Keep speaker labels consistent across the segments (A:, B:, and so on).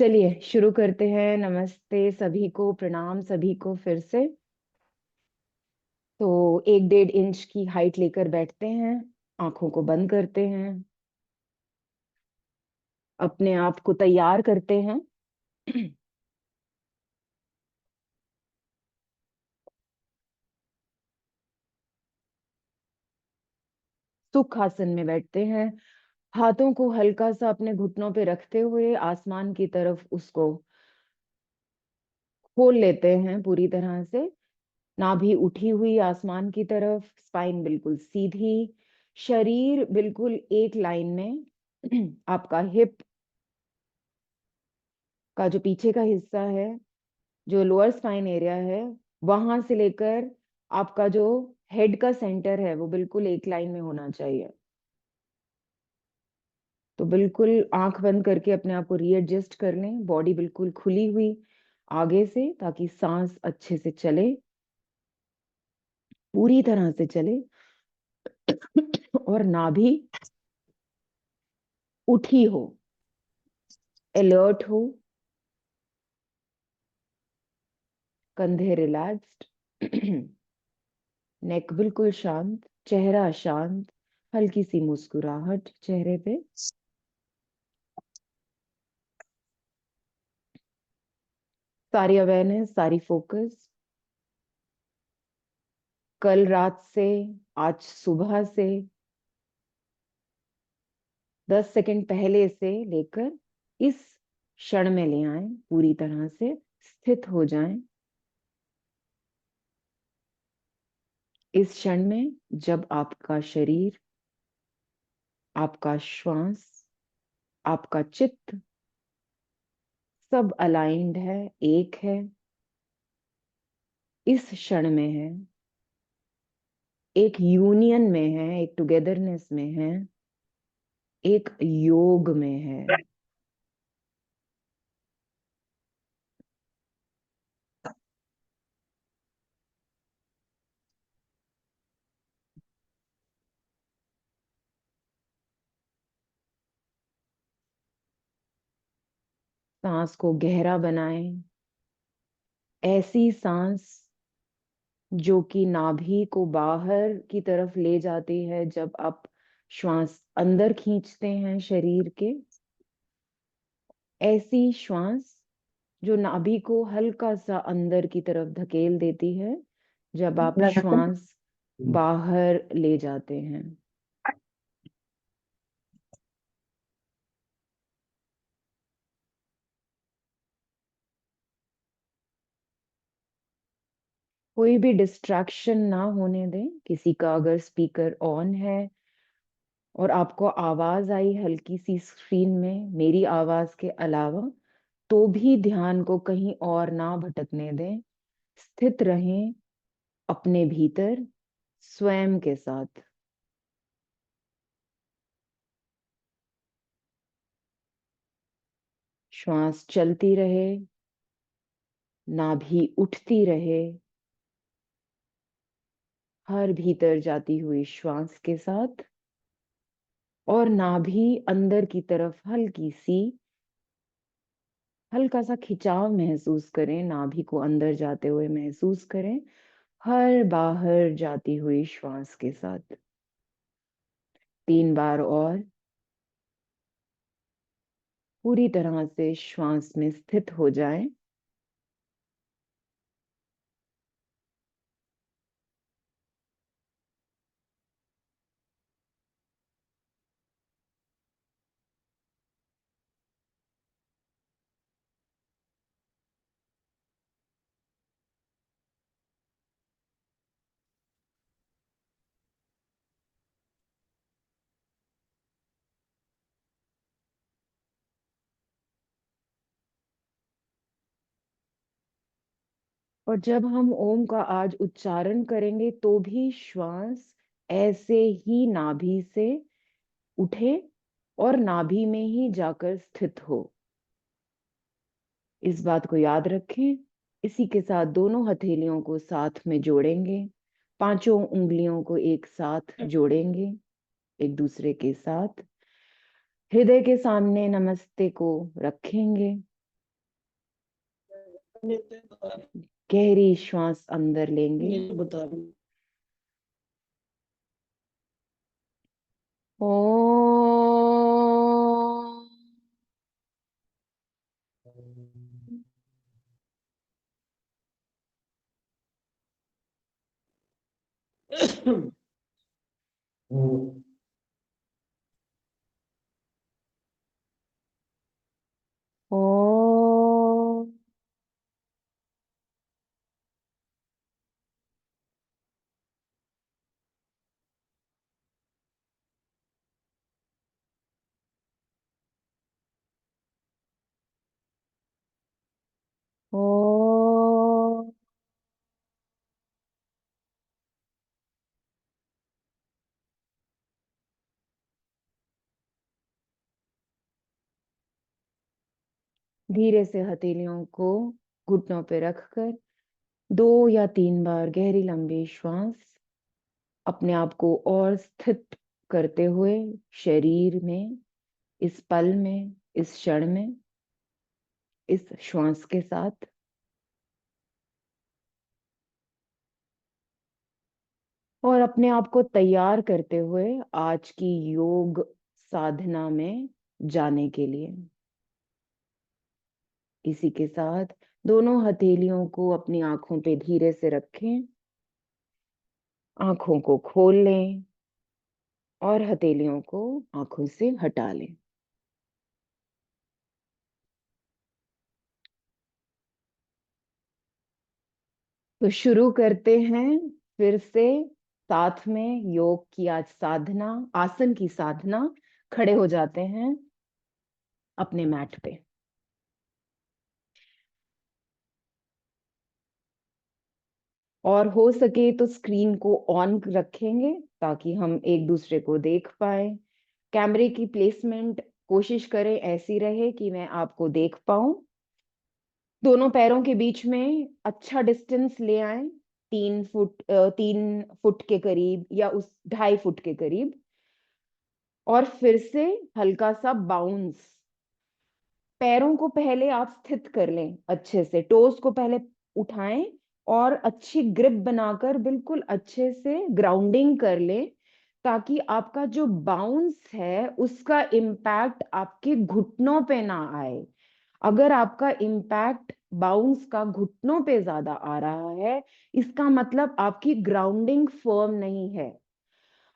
A: चलिए शुरू करते हैं। नमस्ते सभी को, प्रणाम सभी को फिर से। तो 1-1.5 इंच की हाइट लेकर बैठते हैं, आंखों को बंद करते हैं, अपने आप को तैयार करते हैं। सुख आसन में बैठते हैं। हाथों को हल्का सा अपने घुटनों पे रखते हुए आसमान की तरफ उसको खोल लेते हैं पूरी तरह से। नाभि उठी हुई आसमान की तरफ, स्पाइन बिल्कुल सीधी, शरीर बिल्कुल एक लाइन में। आपका हिप का जो पीछे का हिस्सा है, जो लोअर स्पाइन एरिया है, वहां से लेकर आपका जो हेड का सेंटर है वो बिल्कुल एक लाइन में होना चाहिए। तो बिल्कुल आंख बंद करके अपने आप को रीएडजस्ट कर लें, बॉडी बिल्कुल खुली हुई आगे से, ताकि सांस अच्छे से चले, पूरी तरह से चले। और नाभि उठी हो, अलर्ट हो, कंधे रिलैक्स्ड, नेक बिल्कुल शांत, चेहरा शांत, हल्की सी मुस्कुराहट चेहरे पे। सारी अवेयरनेस, सारी फोकस कल रात से, आज सुबह से, 10 सेकंड पहले से लेकर इस क्षण में ले आए, पूरी तरह से स्थित हो जाएं। इस क्षण में जब आपका शरीर, आपका श्वास, आपका चित्त सब अलाइंड है, एक है, इस क्षण में है, एक यूनियन में है, एक टुगेदरनेस में है, एक योग में है। सांस को गहरा बनाएं, ऐसी सांस जो कि नाभि को बाहर की तरफ ले जाती है। जब आप श्वास अंदर खींचते हैं शरीर के, ऐसी श्वास जो नाभि को हल्का सा अंदर की तरफ धकेल देती है जब आप श्वास बाहर ले जाते हैं। कोई भी डिस्ट्रैक्शन ना होने दें। किसी का अगर स्पीकर ऑन है और आपको आवाज आई हल्की सी स्क्रीन में मेरी आवाज के अलावा, तो भी ध्यान को कहीं और ना भटकने दें। स्थित रहें अपने भीतर, स्वयं के साथ। श्वास चलती रहे, नाभि उठती रहे, हर भीतर जाती हुई श्वास के साथ। और नाभि अंदर की तरफ हल्की सी, हल्का सा खिंचाव महसूस करें, नाभि को अंदर जाते हुए महसूस करें, हर बाहर जाती हुई श्वास के साथ। 3 बार और पूरी तरह से श्वास में स्थित हो जाएं। और जब हम ओम का आज उच्चारण करेंगे तो भी श्वास ऐसे ही नाभि से उठे और नाभि में ही जाकर स्थित हो। इस बात को याद रखें। इसी के साथ दोनों हथेलियों को साथ में जोड़ेंगे, पांचों उंगलियों को एक साथ जोड़ेंगे एक दूसरे के साथ, हृदय के सामने नमस्ते को रखेंगे। गहरी श्वास अंदर लेंगे।
B: बता रही।
A: ओ। ओ। ओ। धीरे से हथेलियों को घुटनों पे रखकर 2 या 3 बार गहरी लंबी श्वास अपने आप को और स्थित करते हुए शरीर में, इस पल में, इस क्षण में, इस श्वास के साथ। और अपने आप को तैयार करते हुए आज की योग साधना में जाने के लिए। इसी के साथ दोनों हथेलियों को अपनी आंखों पे धीरे से रखें, आंखों को खोल लें और हथेलियों को आंखों से हटा लें। तो शुरू करते हैं फिर से साथ में योग की आज साधना, आसन की साधना। खड़े हो जाते हैं अपने मैट पे। और हो सके तो स्क्रीन को ऑन रखेंगे ताकि हम एक दूसरे को देख पाए। कैमरे की प्लेसमेंट कोशिश करें ऐसी रहे कि मैं आपको देख पाऊं। दोनों पैरों के बीच में अच्छा डिस्टेंस ले आए, 3 फुट, 3 फुट के करीब या उस 2.5 फुट के करीब। और फिर से हल्का सा बाउंस। पैरों को पहले आप स्थित कर लें अच्छे से, टोस को पहले उठाएं और अच्छी ग्रिप बनाकर बिल्कुल अच्छे से ग्राउंडिंग कर लें, ताकि आपका जो बाउंस है उसका इम्पैक्ट आपके घुटनों पे ना आए। अगर आपका इम्पैक्ट बाउंस का घुटनों पे ज्यादा आ रहा है, इसका मतलब आपकी ग्राउंडिंग फर्म नहीं है।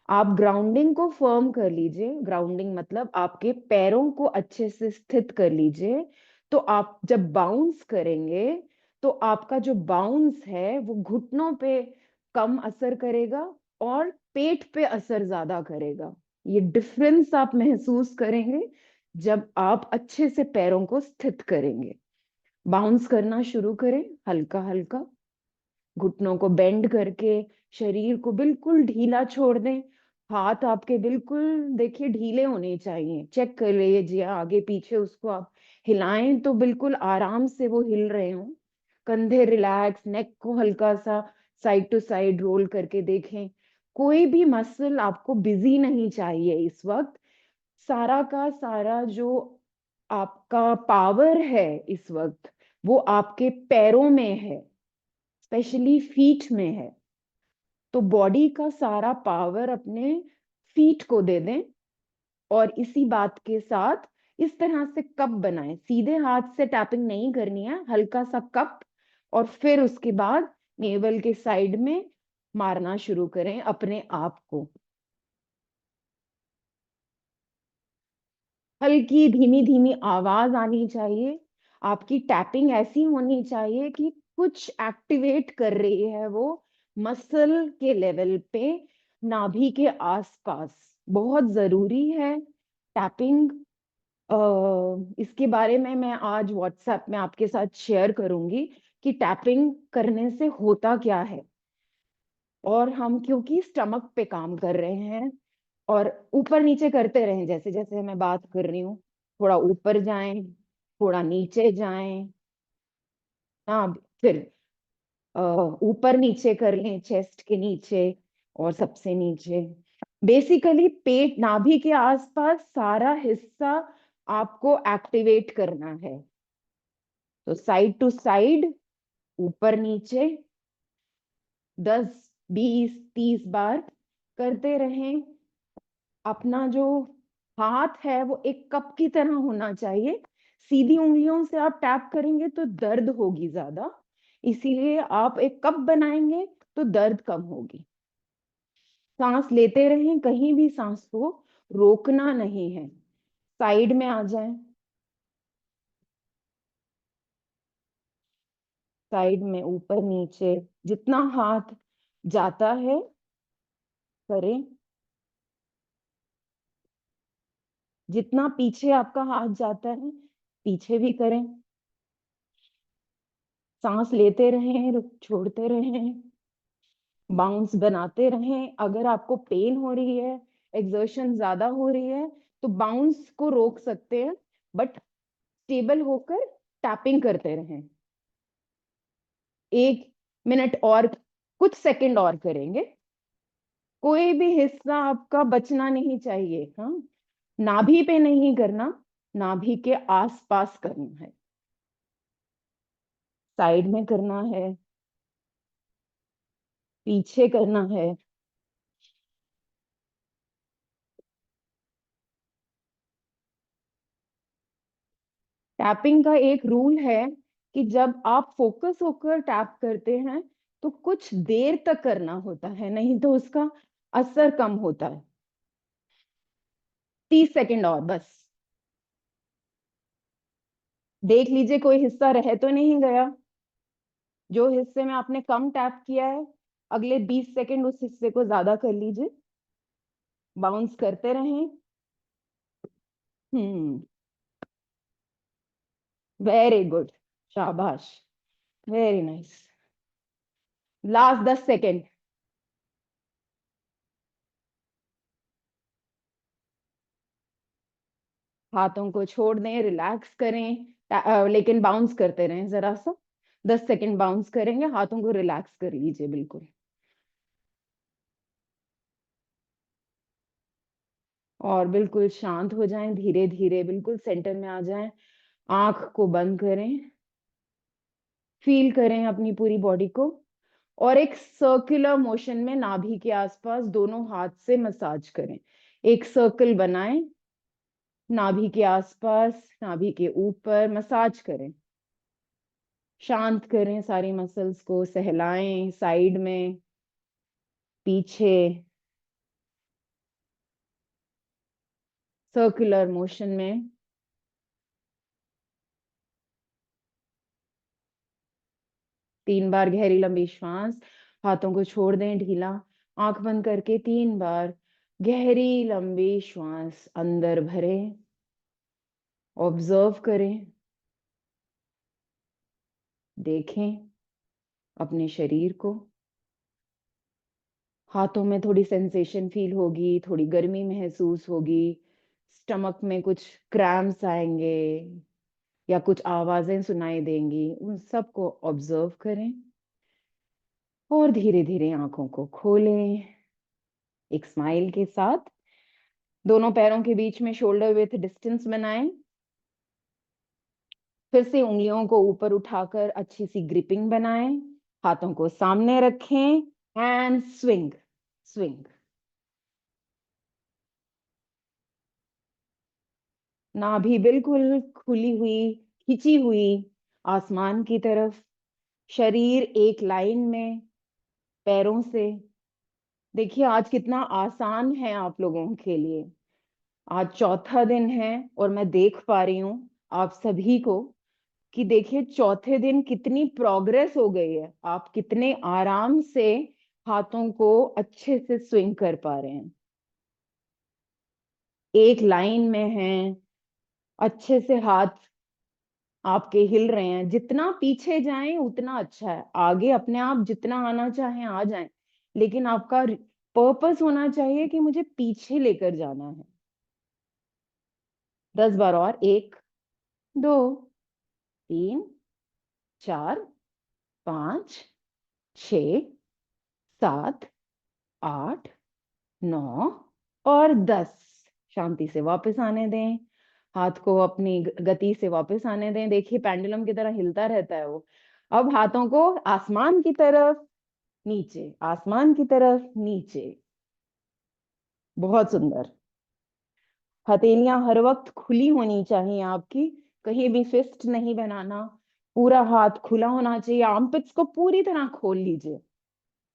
A: आप ग्राउंडिंग को फर्म कर लीजिए। ग्राउंडिंग मतलब आपके पैरों को अच्छे से स्थित कर लीजिए। तो आप जब बाउंस करेंगे तो आपका जो बाउंस है वो घुटनों पे कम असर करेगा और पेट पे असर ज्यादा करेगा। ये डिफरेंस आप महसूस करेंगे जब आप अच्छे से पैरों को स्थित करेंगे। बाउंस करना शुरू करें हल्का हल्का, घुटनों को बेंड करके शरीर को बिल्कुल ढीला छोड़ दें। हाथ आपके बिल्कुल देखिए ढीले होने चाहिए। चेक कर लीजिए आगे पीछे, उसको आप हिलाएं तो बिल्कुल आराम से वो हिल रहे हों। कंधे रिलैक्स, नेक को हल्का सा साइड टू साइड रोल करके देखें। कोई भी मसल आपको बिजी नहीं चाहिए इस वक्त। सारा का सारा जो आपका पावर है इस वक्त वो आपके पैरों में है, स्पेशली फीट में है। तो बॉडी का सारा पावर अपने फीट को दे दें। और इसी बात के साथ इस तरह से कप बनाएं। सीधे हाथ से टैपिंग नहीं करनी है, हल्का सा कप। और फिर उसके बाद नेवल के साइड में मारना शुरू करें अपने आप को। हल्की धीमी धीमी आवाज आनी चाहिए। आपकी टैपिंग ऐसी होनी चाहिए कि कुछ एक्टिवेट कर रही है वो मसल के लेवल पे, नाभि के आसपास। बहुत जरूरी है टैपिंग। इसके बारे में मैं आज व्हाट्सएप में आपके साथ शेयर करूंगी कि टैपिंग करने से होता क्या है। और हम क्योंकि स्टमक पे काम कर रहे हैं, और ऊपर नीचे करते रहें जैसे जैसे मैं बात कर रही हूँ। थोड़ा ऊपर जाएं, थोड़ा नीचे जाएं। हाँ, फिर अ, ऊपर नीचे कर लें चेस्ट के नीचे और सबसे नीचे। बेसिकली पेट, नाभि के आसपास सारा हिस्सा आपको एक्टिवेट करना है। तो साइड टू साइड, ऊपर नीचे 10 20 30 बार करते रहें। अपना जो हाथ है वो एक कप की तरह होना चाहिए। सीधी उंगलियों से आप टैप करेंगे तो दर्द होगी ज्यादा, इसीलिए आप एक कप बनाएंगे तो दर्द कम होगी। सांस लेते रहें, कहीं भी सांस को रोकना नहीं है। साइड में आ जाएं, साइड में ऊपर नीचे जितना हाथ जाता है करें, जितना पीछे आपका हाथ जाता है पीछे भी करें। सांस लेते रहें, छोड़ते रहें, बाउंस बनाते रहें। अगर आपको पेन हो रही है, एक्सर्शन ज्यादा हो रही है, तो बाउंस को रोक सकते हैं, बट स्टेबल होकर टैपिंग करते रहें। 1 मिनट और, कुछ सेकंड और करेंगे। कोई भी हिस्सा आपका बचना नहीं चाहिए। हाँ, नाभि पे नहीं करना, नाभि के आसपास करना है, साइड में करना है, पीछे करना है। टैपिंग का एक रूल है कि जब आप फोकस होकर टैप करते हैं तो कुछ देर तक करना होता है, नहीं तो उसका असर कम होता है। 30 सेकंड और बस। देख लीजिए कोई हिस्सा रह तो नहीं गया। जो हिस्से में आपने कम टैप किया है, अगले 20 सेकंड उस हिस्से को ज्यादा कर लीजिए, बाउंस करते रहें। हम्म, वेरी गुड, शाबाश, वेरी नाइस। Last 10 second. हाथों को छोड़ दें, रिलैक्स करें, लेकिन बाउंस करते रहें जरा सा। 10 सेकंड बाउंस करेंगे, हाथों को रिलैक्स कर लीजिए बिल्कुल। और बिल्कुल शांत हो जाएं, धीरे धीरे बिल्कुल सेंटर में आ जाएं। आंख को बंद करें, फील करें अपनी पूरी बॉडी को, और एक सर्कुलर मोशन में नाभि के आसपास दोनों हाथ से मसाज करें। एक सर्कल बनाएं, नाभि के आसपास, नाभि के ऊपर मसाज करें। शांत करें सारी मसल्स को, सहलाएं साइड में, पीछे, सर्कुलर मोशन में। 3 बार गहरी लंबी श्वास, हाथों को छोड़ दें ढीला, आंख बंद करके 3 बार गहरी लंबी श्वास अंदर भरें। ऑब्जर्व करें, देखें अपने शरीर को। हाथों में थोड़ी सेंसेशन फील होगी, थोड़ी गर्मी महसूस होगी, स्टमक में कुछ क्रैम्प्स आएंगे या कुछ आवाजें सुनाई देंगी, उन सबको ऑब्जर्व करें और धीरे धीरे आंखों को खोलें एक स्माइल के साथ। दोनों पैरों के बीच में शोल्डर विथ डिस्टेंस बनाएं। फिर से उंगलियों को ऊपर उठाकर अच्छी सी ग्रिपिंग बनाएं। हाथों को सामने रखें एंड स्विंग, स्विंग। नाभि बिल्कुल खुली हुई, खिंची हुई आसमान की तरफ, शरीर एक लाइन में पैरों से। देखिए आज कितना आसान है आप लोगों के लिए। आज चौथा दिन है और मैं देख पा रही हूँ आप सभी को कि देखिए चौथे दिन कितनी प्रोग्रेस हो गई है। आप कितने आराम से हाथों को अच्छे से स्विंग कर पा रहे हैं, एक लाइन में हैं, अच्छे से हाथ आपके हिल रहे हैं। जितना पीछे जाएं उतना अच्छा है, आगे अपने आप जितना आना चाहे आ जाएं, लेकिन आपका पर्पस होना चाहिए कि मुझे पीछे लेकर जाना है। 10 बार और, 1 2 3 4 5 6 7 8 9 और 10। शांति से वापस आने दें। हाथ को अपनी गति से वापस आने दें। देखिए पेंडुलम की तरह हिलता रहता है वो। अब हाथों को आसमान की तरफ, नीचे, आसमान की तरफ, नीचे। बहुत सुंदर। हथेलियां हर वक्त खुली होनी चाहिए आपकी, कहीं भी फिस्ट नहीं बनाना। पूरा हाथ खुला होना चाहिए, आर्मपिट्स को पूरी तरह खोल लीजिए।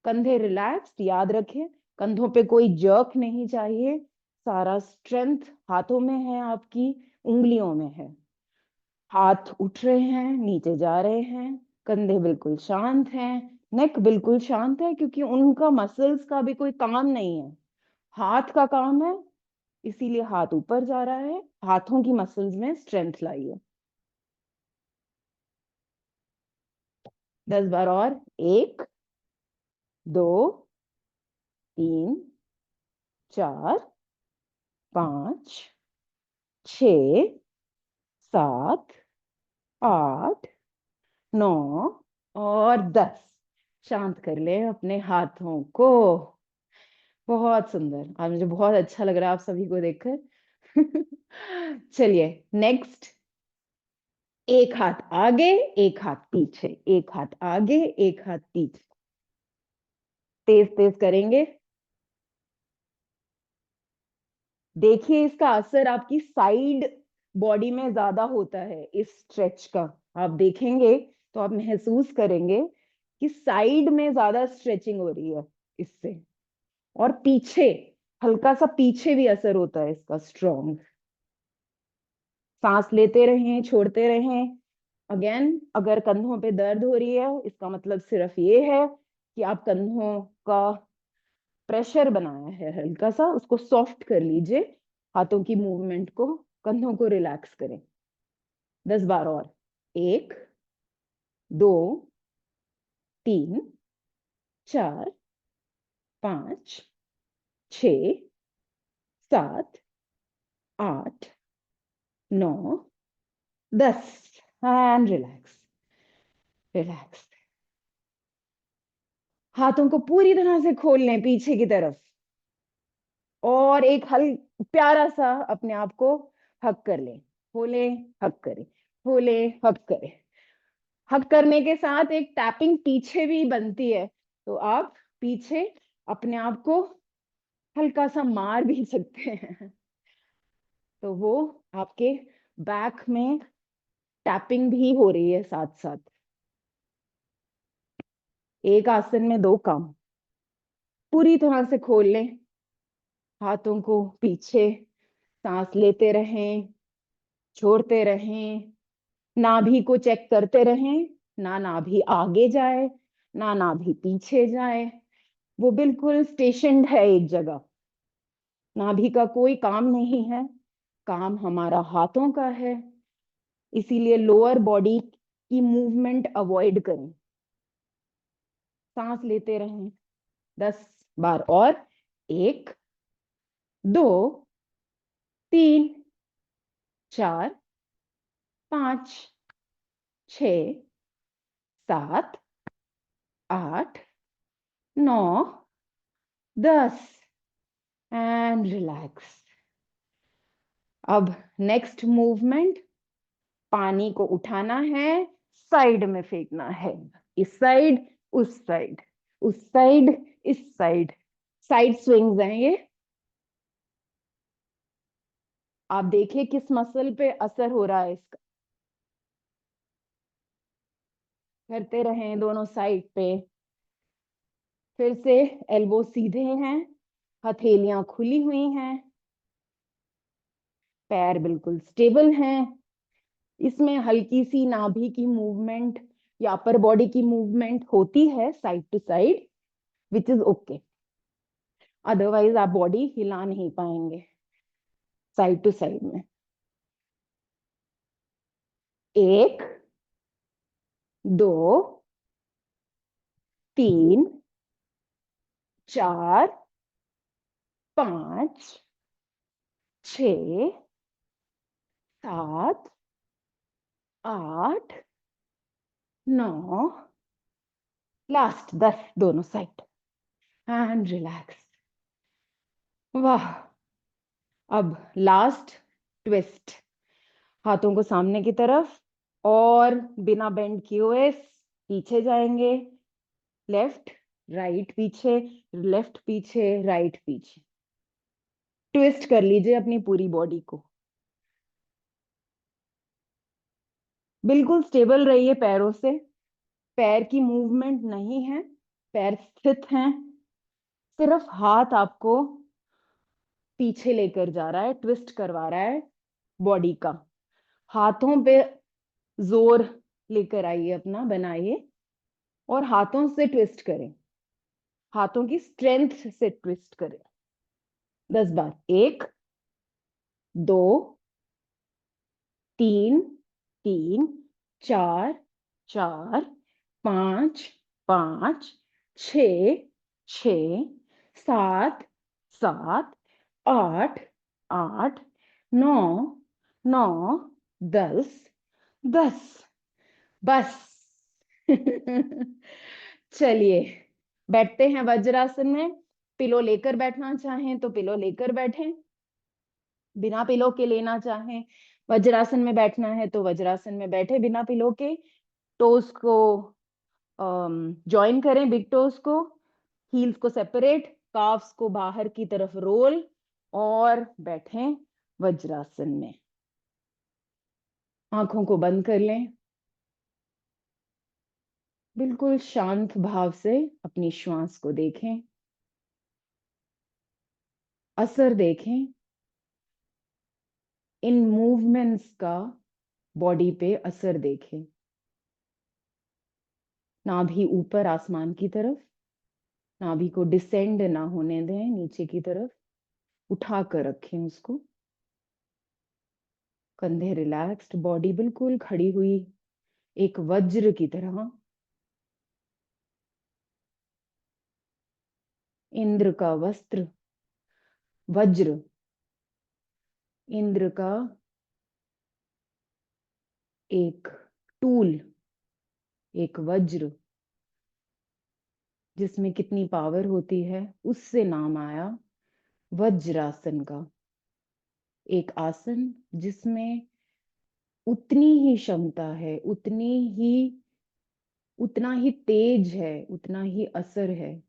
A: कंधे रिलैक्स्ड, याद रखें कंधों पे कोई जर्क नहीं चाहिए। सारा स्ट्रेंथ हाथों में है, आपकी उंगलियों में है। हाथ उठ रहे हैं, नीचे जा रहे हैं। कंधे बिल्कुल शांत हैं, नेक बिल्कुल शांत है, क्योंकि उनका मसल्स का भी कोई काम नहीं है, हाथ का काम है। इसीलिए हाथ ऊपर जा रहा है। हाथों की मसल्स में स्ट्रेंथ लाइए। 10 बार और। 1, 2, 3, 4, 5, 6, 7, 8, 9 और 10। शांत कर ले अपने हाथों को। बहुत सुंदर, आज मुझे बहुत अच्छा लग रहा है आप सभी को देखकर। चलिए नेक्स्ट। एक हाथ आगे, एक हाथ पीछे, एक हाथ आगे, एक हाथ पीछे। तेज तेज करेंगे। देखिए इसका असर आपकी साइड बॉडी में ज्यादा होता है इस स्ट्रेच का। आप देखेंगे तो आप महसूस करेंगे कि साइड में ज्यादा स्ट्रेचिंग हो रही है इससे। और पीछे, हल्का सा पीछे भी असर होता है इसका स्ट्रॉन्ग। सांस लेते रहें, छोड़ते रहें। अगेन, अगर कंधों पे दर्द हो रही है, इसका मतलब सिर्फ ये है कि आप कंधों का प्रेशर बनाया है हल्का सा, उसको सॉफ्ट कर लीजिए। हाथों की मूवमेंट को, कंधों को रिलैक्स करें। 10 बार और। 1, 2, 3, 4, 5, 6, 7, 8, 9, 10। And relax, relax. हाथों को पूरी तरह से खोल लें पीछे की तरफ। और एक हल प्यारा सा अपने आप को हक कर लें। खोले, हक करें, खोले, हक करें। हक करने के साथ एक टैपिंग पीछे भी बनती है, तो आप पीछे अपने आप को हल्का सा मार भी सकते हैं। तो वो आपके बैक में टैपिंग भी हो रही है साथ साथ। एक आसन में दो काम। पूरी तरह से खोल लें हाथों को पीछे। सांस लेते रहें, छोड़ते रहें। नाभि को चेक करते रहें, ना नाभि आगे जाए, ना नाभि पीछे जाए। वो बिल्कुल स्टेशनड है एक जगह। नाभि का कोई काम नहीं है, काम हमारा हाथों का है। इसीलिए लोअर बॉडी की मूवमेंट अवॉइड करें। सांस लेते रहें। 10 बार और। 1, 2, 3, 4, 5, 6, 7, 8, 9, 10। And relax. अब नेक्स्ट मूवमेंट, पानी को उठाना है, साइड में फेंकना है। इस साइड, उस साइड, उस साइड, इस साइड। साइड स्विंग्स हैं ये। आप देखिए किस मसल पे असर हो रहा है इसका। करते रहें दोनों साइड पे। फिर से एल्बो सीधे हैं, हथेलियां खुली हुई हैं, पैर बिल्कुल स्टेबल हैं। इसमें हल्की सी नाभि की मूवमेंट या अपर बॉडी की मूवमेंट होती है side to side, which is okay. Otherwise आप बॉडी हिला नहीं पाएंगे साइड टू साइड में। 1, 2, 3, 4, 5, 6, 7, 8, 9, लास्ट 10 दोनों साइड। And relax. वाह। अब लास्ट ट्विस्ट। हाथों को सामने की तरफ, और बिना बेंड किए हुए पीछे जाएंगे। लेफ्ट राइट पीछे, लेफ्ट पीछे राइट पीछे। ट्विस्ट कर लीजिए अपनी पूरी बॉडी को। बिल्कुल स्टेबल रहिए पैरों से, पैर की मूवमेंट नहीं है, पैर स्थित हैं। सिर्फ हाथ आपको पीछे लेकर जा रहा है, ट्विस्ट करवा रहा है बॉडी का। हाथों पे जोर लेकर आइए, अपना बनाइए, और हाथों से ट्विस्ट करें, हाथों की स्ट्रेंथ से ट्विस्ट करें। 10 बार। 1 2 3 3 4 4 5 5 6 6 7 7 8 8 9 9 10 10। बस। चलिए, बैठते हैं वज्रासन में। पिलो लेकर बैठना चाहें तो पिलो लेकर बैठें, बिना पिलो के लेना चाहें, वज्रासन में बैठना है तो वज्रासन में बैठे बिना पिलो के। टोस को ज्वाइन करें, बिग टोस को, हील्स को सेपरेट, काफ्स को बाहर की तरफ रोल, और बैठें वज्रासन में। आंखों को बंद कर लें। बिल्कुल शांत भाव से अपनी श्वास को देखें, असर देखें इन मूवमेंट्स का, बॉडी पे असर देखें। नाभि ऊपर आसमान की तरफ, नाभि को डिसेंड ना होने दें नीचे की तरफ, उठा कर रखें उसको। कंधे रिलैक्स्ड, बॉडी बिल्कुल खड़ी हुई, एक वज्र की तरह। इंद्र का वस्त्र वज्र, इंद्र का एक टूल, एक वज्र जिसमें कितनी पावर होती है, उससे नाम आया वज्रासन का। एक आसन जिसमें उतनी ही क्षमता है, उतना ही तेज है, उतना ही असर है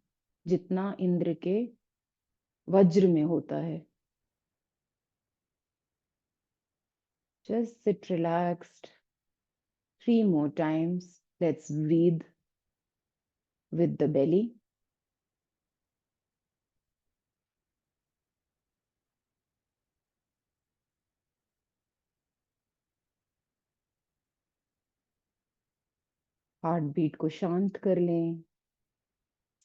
A: जितना इंद्र के वज्र में होता है। Just sit relaxed. 3 more times. Let's breathe with the belly. Heartbeat को शांत कर लें,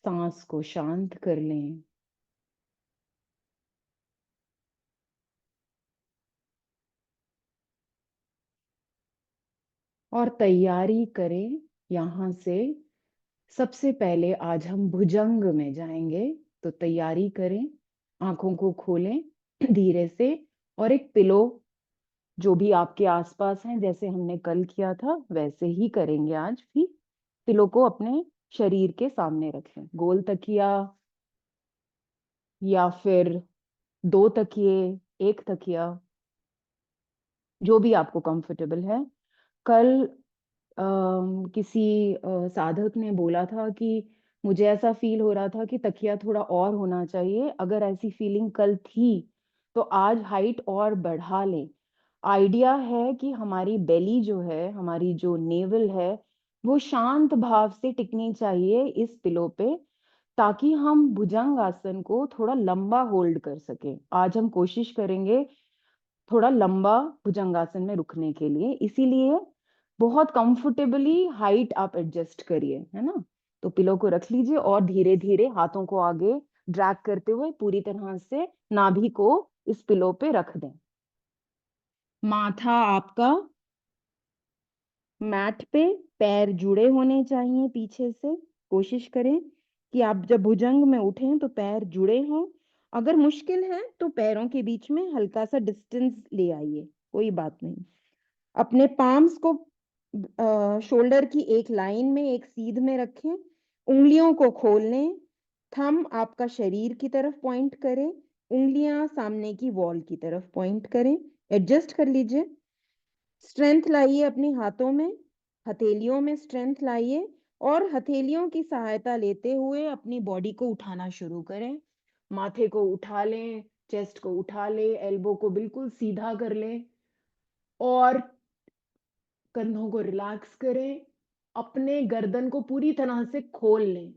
A: सांस को शांत कर लें। और तैयारी करें यहां से। सबसे पहले आज हम भुजंग में जाएंगे, तो तैयारी करें। आंखों को खोलें धीरे से, और एक पिलो जो भी आपके आसपास है, जैसे हमने कल किया था वैसे ही करेंगे आज भी। पिलो को अपने शरीर के सामने रखें, गोल तकिया या फिर 2 तकिए, एक तकिया, जो भी आपको कंफर्टेबल है। कल किसी साधक ने बोला था कि मुझे ऐसा फील हो रहा था कि तकिया थोड़ा और होना चाहिए। अगर ऐसी फीलिंग कल थी तो आज हाइट और बढ़ा लें। आइडिया है कि हमारी बेली जो है, हमारी जो नेवल है, वो शांत भाव से टिकनी चाहिए इस पिलो पे, ताकि हम भुजंग आसन को थोड़ा लंबा होल्ड कर सके। आज हम कोशिश करेंगे थोड़ा लंबा भुजंगासन में रुकने के लिए, इसीलिए बहुत कंफर्टेबली हाइट आप एडजस्ट करिए, है ना। तो पिलो को रख लीजिए और धीरे धीरे हाथों को आगे ड्रैग करते हुए पूरी तरह से नाभि को इस पिलो पे रख दें। माथा आपका मैट पे, पैर जुड़े होने चाहिए पीछे से। कोशिश करें कि आप जब भुजंग में उठें तो पैर जुड़े हों। अगर मुश्किल है तो पैरों के बीच में हल्का सा डिस्टेंस ले आइए, कोई बात नहीं। अपने पाम्स को शोल्डर की एक लाइन में, एक सीध में रखें। उंगलियों को खोल लें। थंब आपका शरीर की तरफ पॉइंट करें, उंगलियां सामने की वॉल की तरफ पॉइंट करें। एडजस्ट कर लीजिए। स्ट्रेंथ लाइए अपने हाथों में, हथेलियों में स्ट्रेंथ लाइए और हथेलियों की सहायता लेते हुए अपनी बॉडी को उठाना शुरू करें। माथे को उठा लें, चेस्ट को उठा लें, एल्बो को बिल्कुल सीधा कर लें और कंधों को रिलैक्स करें। अपने गर्दन को पूरी तरह से खोल लें।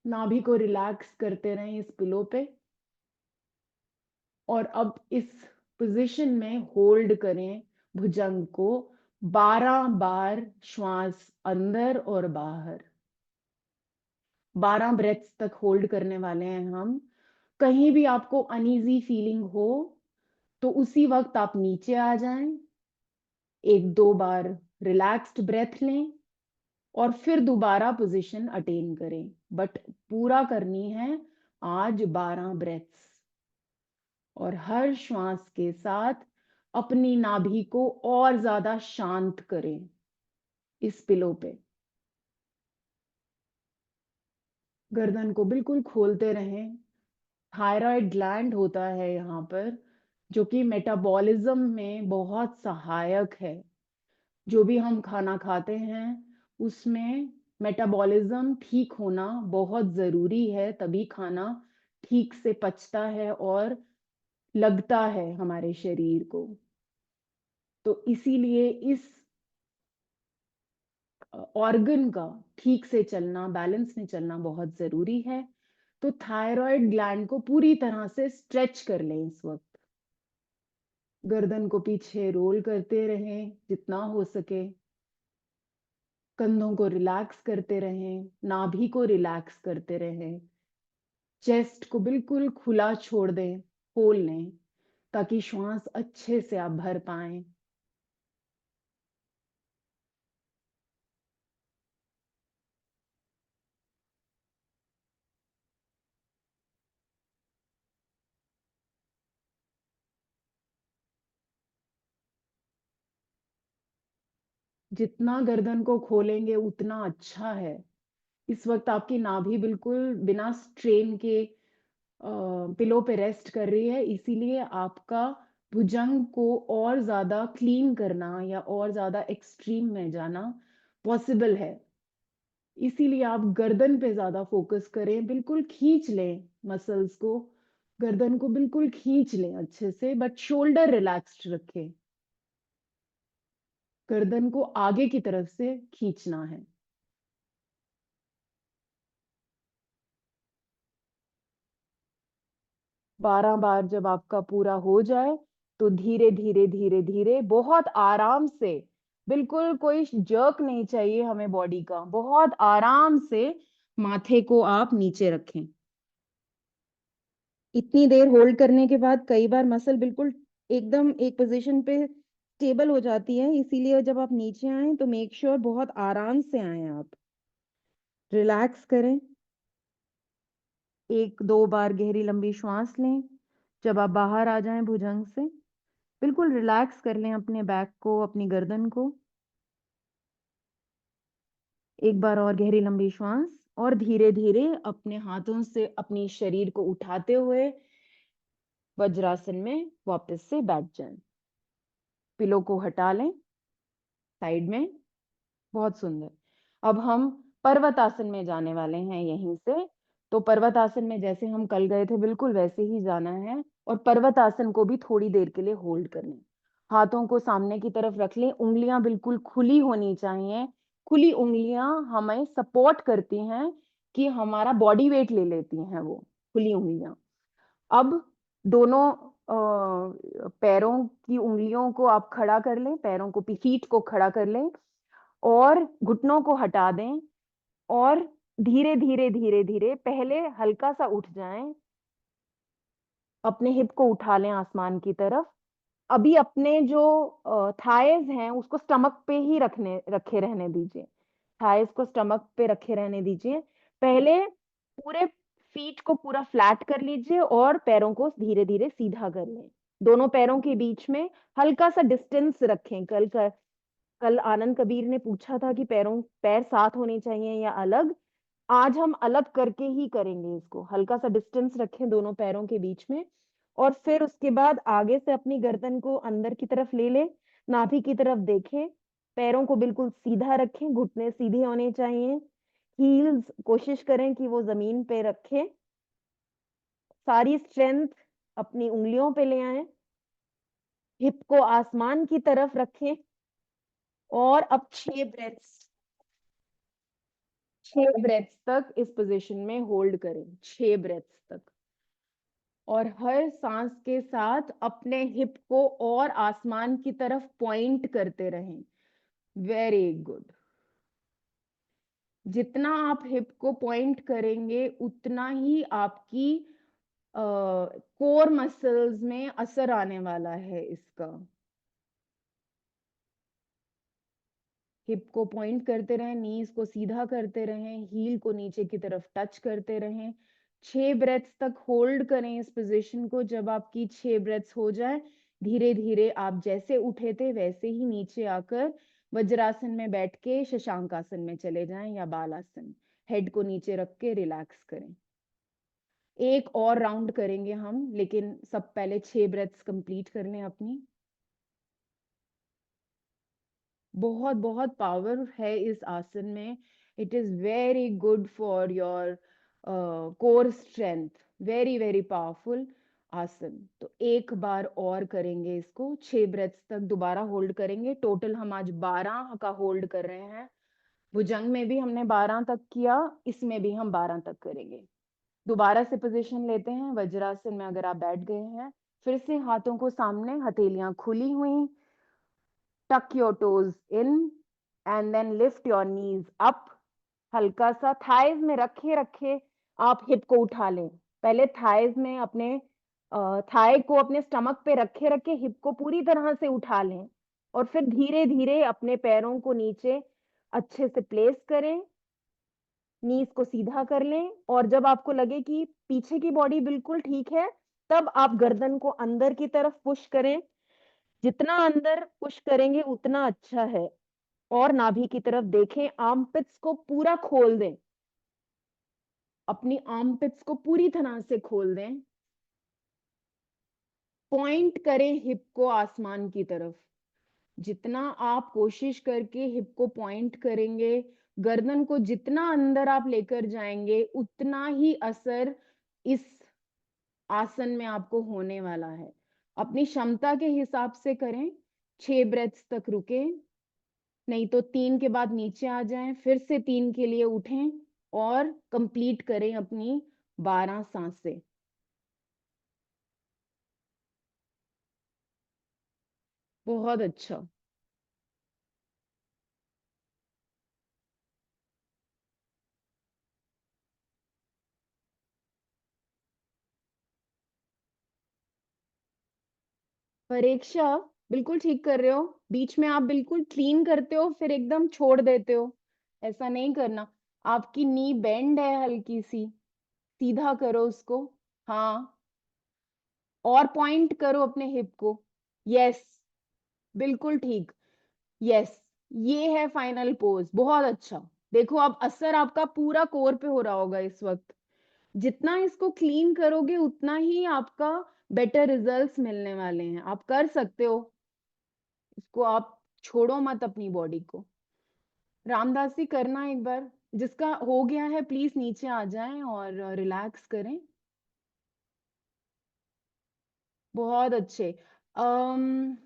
A: नाभि को रिलैक्स करते रहें इस पिलो पे और अब इस पोजीशन में होल्ड करें भुजंग को 12 बार श्वास अंदर और बाहर। 12 ब्रेथ्स तक होल्ड करने वाले हैं हम। कहीं भी आपको अनईजी फीलिंग हो तो उसी वक्त आप नीचे आ जाएं, 1-2 बार रिलैक्स्ड ब्रेथ लें और फिर दोबारा पोजीशन अटेन करें। बट पूरा करनी है आज 12 ब्रेथ्स और हर श्वास के साथ अपनी नाभि को और ज्यादा शांत करें इस पिलो पे। गर्दन को बिल्कुल खोलते रहें। थायराइड ग्लैंड होता है यहाँ पर, जो कि मेटाबॉलिज्म में बहुत सहायक है। जो भी हम खाना खाते हैं उसमें मेटाबॉलिज्म ठीक होना बहुत जरूरी है, तभी खाना ठीक से पचता है और लगता है हमारे शरीर को। तो इसीलिए इस ऑर्गन का ठीक से चलना, बैलेंस में चलना बहुत जरूरी है। तो थायराइड ग्लैंड को पूरी तरह से स्ट्रेच कर लें इस वक्त। गर्दन को पीछे रोल करते रहें जितना हो सके। कंधों को रिलैक्स करते रहें, नाभि को रिलैक्स करते रहें। चेस्ट को बिल्कुल खुला छोड़ दें, खोल लें ताकि श्वास अच्छे से आप भर पाएं। जितना गर्दन को खोलेंगे उतना अच्छा है। इस वक्त आपकी नाभि बिल्कुल बिना स्ट्रेन के पिलो पे रेस्ट कर रही है, इसीलिए आपका भुजंग को और ज्यादा क्लीन करना या और ज्यादा एक्सट्रीम में जाना पॉसिबल है। इसीलिए आप गर्दन पे ज्यादा फोकस करें, बिल्कुल खींच लें मसल्स को, गर्दन को बिल्कुल खींच लें अच्छे से, बट शोल्डर रिलैक्स्ड रखें। गर्दन को आगे की तरफ से खींचना है। 12 बार जब आपका पूरा हो जाए तो धीरे धीरे धीरे धीरे बहुत आराम से, बिल्कुल कोई जर्क नहीं चाहिए हमें बॉडी का, बहुत आराम से माथे को आप नीचे रखें। इतनी देर होल्ड करने के बाद कई बार मसल बिल्कुल एकदम एक पोजीशन पे स्टेबल हो जाती है, इसीलिए जब आप नीचे आए तो मेक श्योर बहुत आराम से आए आप। रिलैक्स करें। 1-2 बार गहरी लंबी श्वास लें। जब आप बाहर आ जाएं भुजंग से, बिल्कुल रिलैक्स कर लें अपने बैक को, अपनी गर्दन को। एक बार और गहरी लंबी श्वास और धीरे धीरे अपने हाथों से अपनी शरीर को उठाते हुए वज्रासन में वापस से बैठ जाएं। पिलो को हटा लें साइड में। बहुत सुंदर। अब हम पर्वतासन में जाने वाले हैं यहीं से। तो पर्वतासन में जैसे हम कल गए थे बिल्कुल वैसे ही जाना है और पर्वतासन को भी थोड़ी देर के लिए होल्ड करना है। हाथों को सामने की तरफ रख लें, उंगलियां बिल्कुल खुली होनी चाहिए। खुली उंगलियां हमें सपोर्ट करती हैं कि हमारा बॉडी वेट ले लेती हैं वो खुली उंगलियां। अब दोनों पैरों की उंगलियों को आप खड़ा कर लें, पैरों को, फीट को खड़ा कर लें और घुटनों को हटा दें और धीरे धीरे धीरे धीरे पहले हल्का सा उठ जाएं। अपने हिप को उठा लें आसमान की तरफ। अभी अपने जो थाइज हैं उसको स्टमक पे ही रखे रहने दीजिए। थाइज को स्टमक पे रखे रहने दीजिए। पहले पूरे फीट को पूरा फ्लैट कर लीजिए और पैरों को धीरे धीरे सीधा कर लें। दोनों पैरों के बीच में हल्का सा डिस्टेंस रखें। कल आनंद कबीर ने पूछा था कि पैर साथ होने चाहिए या अलग। आज हम अलग करके ही करेंगे इसको। हल्का सा डिस्टेंस रखें दोनों पैरों के बीच में और फिर उसके बाद आगे से अपनी गर्दन को अंदर की तरफ ले लें। नाभि की तरफ देखें, पैरों को बिल्कुल सीधा रखें, घुटने सीधे होने चाहिए, हील्स कोशिश करें कि वो जमीन पे रखें, सारी स्ट्रेंथ अपनी उंगलियों पे ले आए, हिप को आसमान की तरफ रखें और अब 6 ब्रेथ्स तक इस पोजीशन में होल्ड करें, 6 ब्रेथ्स तक। और हर सांस के साथ अपने हिप को और आसमान की तरफ पॉइंट करते रहें। Very good. जितना आप हिप को पॉइंट करेंगे उतना ही आपकी कोर मसल्स में असर आने वाला है इसका। हिप को पॉइंट करते रहें, नीज को सीधा करते रहें, हील को नीचे की तरफ टच करते रहें। 6 ब्रेथ्स तक होल्ड करें इस पोजीशन को। जब आपकी 6 ब्रेथ्स हो जाए, धीरे धीरे आप जैसे उठे थे वैसे ही नीचे आकर वज्रासन में बैठ के शशांकासन में चले जाएं या बालासन। हेड को नीचे रख के रिलैक्स करें। एक और राउंड करेंगे हम, लेकिन सब पहले 6 ब्रेथ्स कंप्लीट कर लें अपनी। बहुत बहुत पावर है इस आसन में। It is very good for your core strength. Very very powerful आसन। तो एक बार और करेंगे इसको, 6 ब्रेथ्स तक दोबारा होल्ड करेंगे। टोटल हम आज 12 का होल्ड कर रहे हैं। भुजंग में भी हमने 12 तक किया, इसमें भी हम 12 तक करेंगे। दोबारा से पोजीशन लेते हैं वज्रासन में। अगर आप बैठ गए हैं, फिर से हाथों को सामने, हथेलियां खुली हुई, tuck your toes in and then lift your knees up। हल्का सा थाइज में रखे रखे आप हिप को उठा लें। पहले थाइज में अपने थाई को अपने स्टमक पे रखे रखे हिप को पूरी तरह से उठा लें और फिर धीरे धीरे अपने पैरों को नीचे अच्छे से प्लेस करें, नीज को सीधा कर लें। और जब आपको लगे कि पीछे की बॉडी बिल्कुल ठीक है, तब आप गर्दन को अंदर की तरफ पुश करें। जितना अंदर पुश करेंगे उतना अच्छा है। और नाभि की तरफ देखें, आर्मपिट्स को पूरा खोल दें, अपनी आर्मपिट्स को पूरी तरह से खोल दें। पॉइंट करें हिप को आसमान की तरफ। जितना आप कोशिश करके हिप को पॉइंट करेंगे, गर्दन को जितना अंदर आप लेकर जाएंगे, उतना ही असर इस आसन में आपको होने वाला है। अपनी क्षमता के हिसाब से करें। 6 ब्रेथ्स तक रुके, नहीं तो 3 के बाद नीचे आ जाएं, फिर से 3 के लिए उठें और कंप्लीट करें अपनी 12 सांसें। बहुत अच्छा। परीक्षा, बिल्कुल ठीक कर रहे हो। बीच में आप बिल्कुल क्लीन करते हो फिर एकदम छोड़ देते हो, ऐसा नहीं करना। आपकी नी बेंड है हल्की सी, सीधा करो उसको। हाँ, और पॉइंट करो अपने हिप को। यस, बिल्कुल ठीक। यस, ये है फाइनल पोज। बहुत अच्छा। देखो अब असर आपका पूरा कोर पे हो रहा होगा इस वक्त। जितना इसको क्लीन करोगे उतना ही आपका बेटर रिजल्ट्स मिलने वाले हैं। आप कर सकते हो इसको, आप छोड़ो मत अपनी बॉडी को। रामदासी करना एक बार। जिसका हो गया है प्लीज नीचे आ जाएं और रिलैक्स करें। बहुत अच्छे। अम्म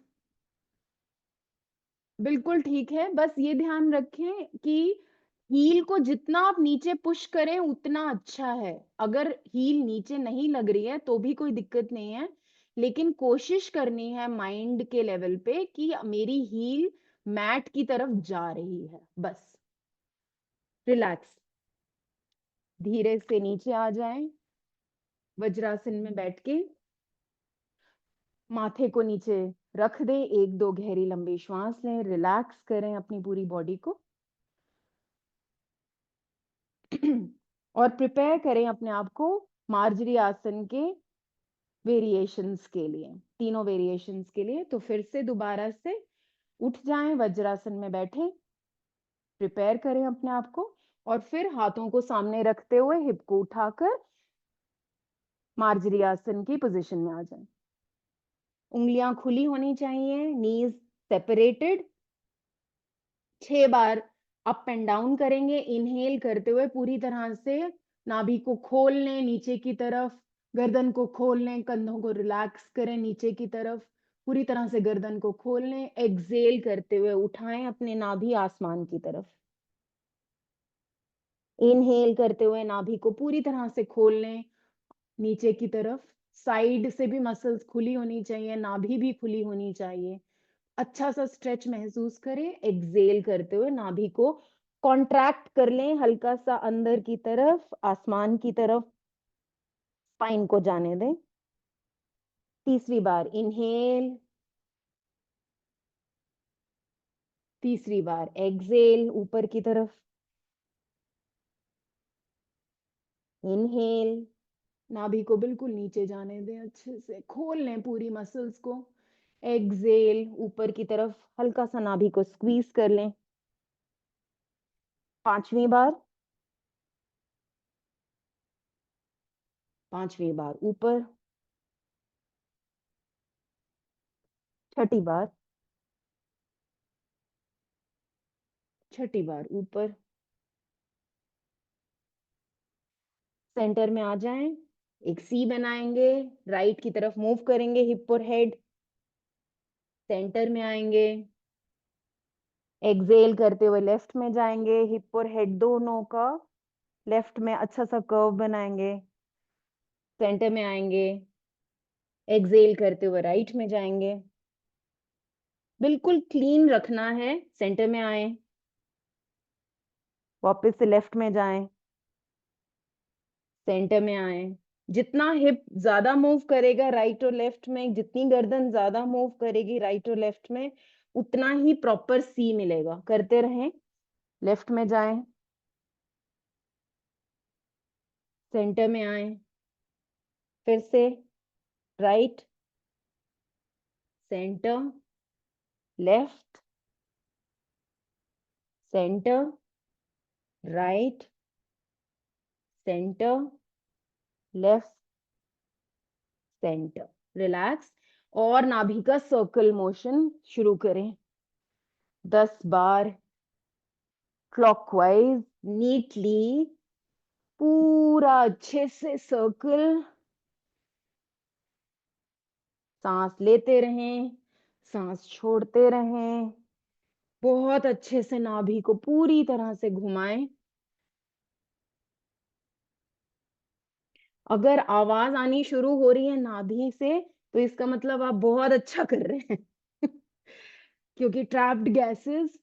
A: बिल्कुल ठीक है। बस ये ध्यान रखें कि हील को जितना आप नीचे पुश करें उतना अच्छा है। अगर हील नीचे नहीं लग रही है तो भी कोई दिक्कत नहीं है, लेकिन कोशिश करनी है माइंड के लेवल पे कि मेरी हील मैट की तरफ जा रही है। बस रिलैक्स, धीरे से नीचे आ जाएं। वज्रासन में बैठ के माथे को नीचे रख दें, एक दो गहरी लंबी श्वास लें, रिलैक्स करें अपनी पूरी बॉडी को। और प्रिपेयर करें अपने आप को मार्जरी आसन के वेरिएशंस के लिए, तीनों वेरिएशंस के लिए। तो फिर से दोबारा से उठ जाएं, वज्रासन में बैठे, प्रिपेयर करें अपने आप को और फिर हाथों को सामने रखते हुए हिप को उठाकर मार्जरी आसन की पोजीशन में आ जाएं। उंगलियां खुली होनी चाहिए, नीज सेपरेटेड। 6 बार अप एंड डाउन करेंगे, इनहेल करते हुए पूरी तरह से नाभि को खोल लें नीचे की तरफ, गर्दन को खोल लें, कंधों को रिलैक्स करें नीचे की तरफ, पूरी तरह से गर्दन को खोल लें। एक्सेल करते हुए उठाएं अपने नाभि आसमान की तरफ। इनहेल करते हुए नाभि को पूरी तरह से खोल लें नीचे की तरफ। साइड से भी मसल्स खुली होनी चाहिए, नाभि भी खुली होनी चाहिए। अच्छा सा स्ट्रेच महसूस करें। एक्सेल करते हुए नाभि को कॉन्ट्रैक्ट कर लें हल्का सा अंदर की तरफ, आसमान की तरफ, स्पाइन को जाने दें। तीसरी बार इनहेल, तीसरी बार एक्सेल ऊपर की तरफ। इनहेल, नाभि को बिल्कुल नीचे जाने दें, अच्छे से खोल लें पूरी मसल्स को। एक्सेल ऊपर की तरफ, हल्का सा नाभि को स्क्वीज कर लें। पांचवी बार, पांचवी बार ऊपर। छठी बार, छठी बार ऊपर। सेंटर में आ जाएं, एक सी बनाएंगे, राइट की तरफ मूव करेंगे हिप और हेड। सेंटर में आएंगे, एक्सेल करते हुए लेफ्ट में जाएंगे, हिप और हेड दोनों का लेफ्ट में अच्छा सा कर्व बनाएंगे। सेंटर में आएंगे, एक्सेल करते हुए राइट में जाएंगे। बिल्कुल क्लीन रखना है। सेंटर में आए, वापस से लेफ्ट में जाएं, सेंटर में आए। जितना हिप ज्यादा मूव करेगा राइट और लेफ्ट में, जितनी गर्दन ज्यादा मूव करेगी राइट और लेफ्ट में, उतना ही प्रॉपर सी मिलेगा। करते रहें। लेफ्ट में जाएं, सेंटर में आए, फिर से right, centre, left, centre, right, centre, left, centre. Relax और नाभि का सर्कल मोशन शुरू करें। 10 बार क्लॉकवाइज नीटली पूरा अच्छे से सर्कल। सांस लेते रहें, सांस छोड़ते रहें। बहुत अच्छे से नाभि को पूरी तरह से घुमाएं। अगर आवाज आनी शुरू हो रही है नाभि से, तो इसका मतलब आप बहुत अच्छा कर रहे हैं। क्योंकि ट्रैप्ड गैसेस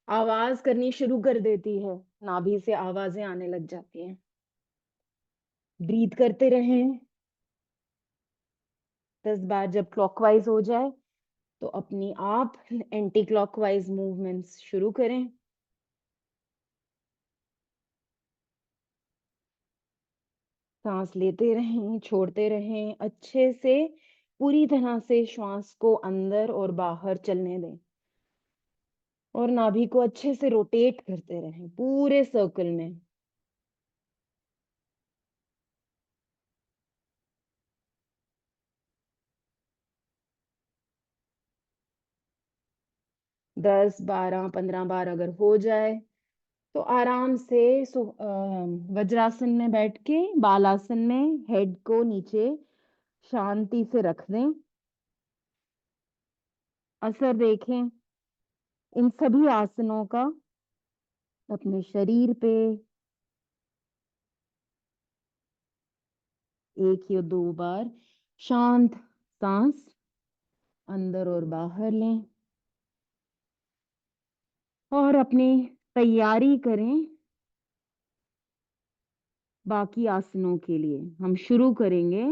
A: आवाज करनी शुरू कर देती है, नाभि से आवाजें आने लग जाती हैं। ब्रीथ करते रहें। 10 बार जब क्लॉकवाइज हो जाए तो अपनी आप एंटी क्लॉकवाइज मूवमेंट्स शुरू करें। सांस लेते रहें, छोड़ते रहें, अच्छे से पूरी तरह से श्वास को अंदर और बाहर चलने दें और नाभि को अच्छे से रोटेट करते रहें पूरे सर्कल में। दस 12 15 बार अगर हो जाए तो आराम से वज्रासन में बैठ के बालासन में हेड को नीचे शांति से रख दें। असर देखें इन सभी आसनों का अपने शरीर पे। 1 या 2 बार शांत सांस अंदर और बाहर लें और अपनी तैयारी करें बाकी आसनों के लिए। हम शुरू करेंगे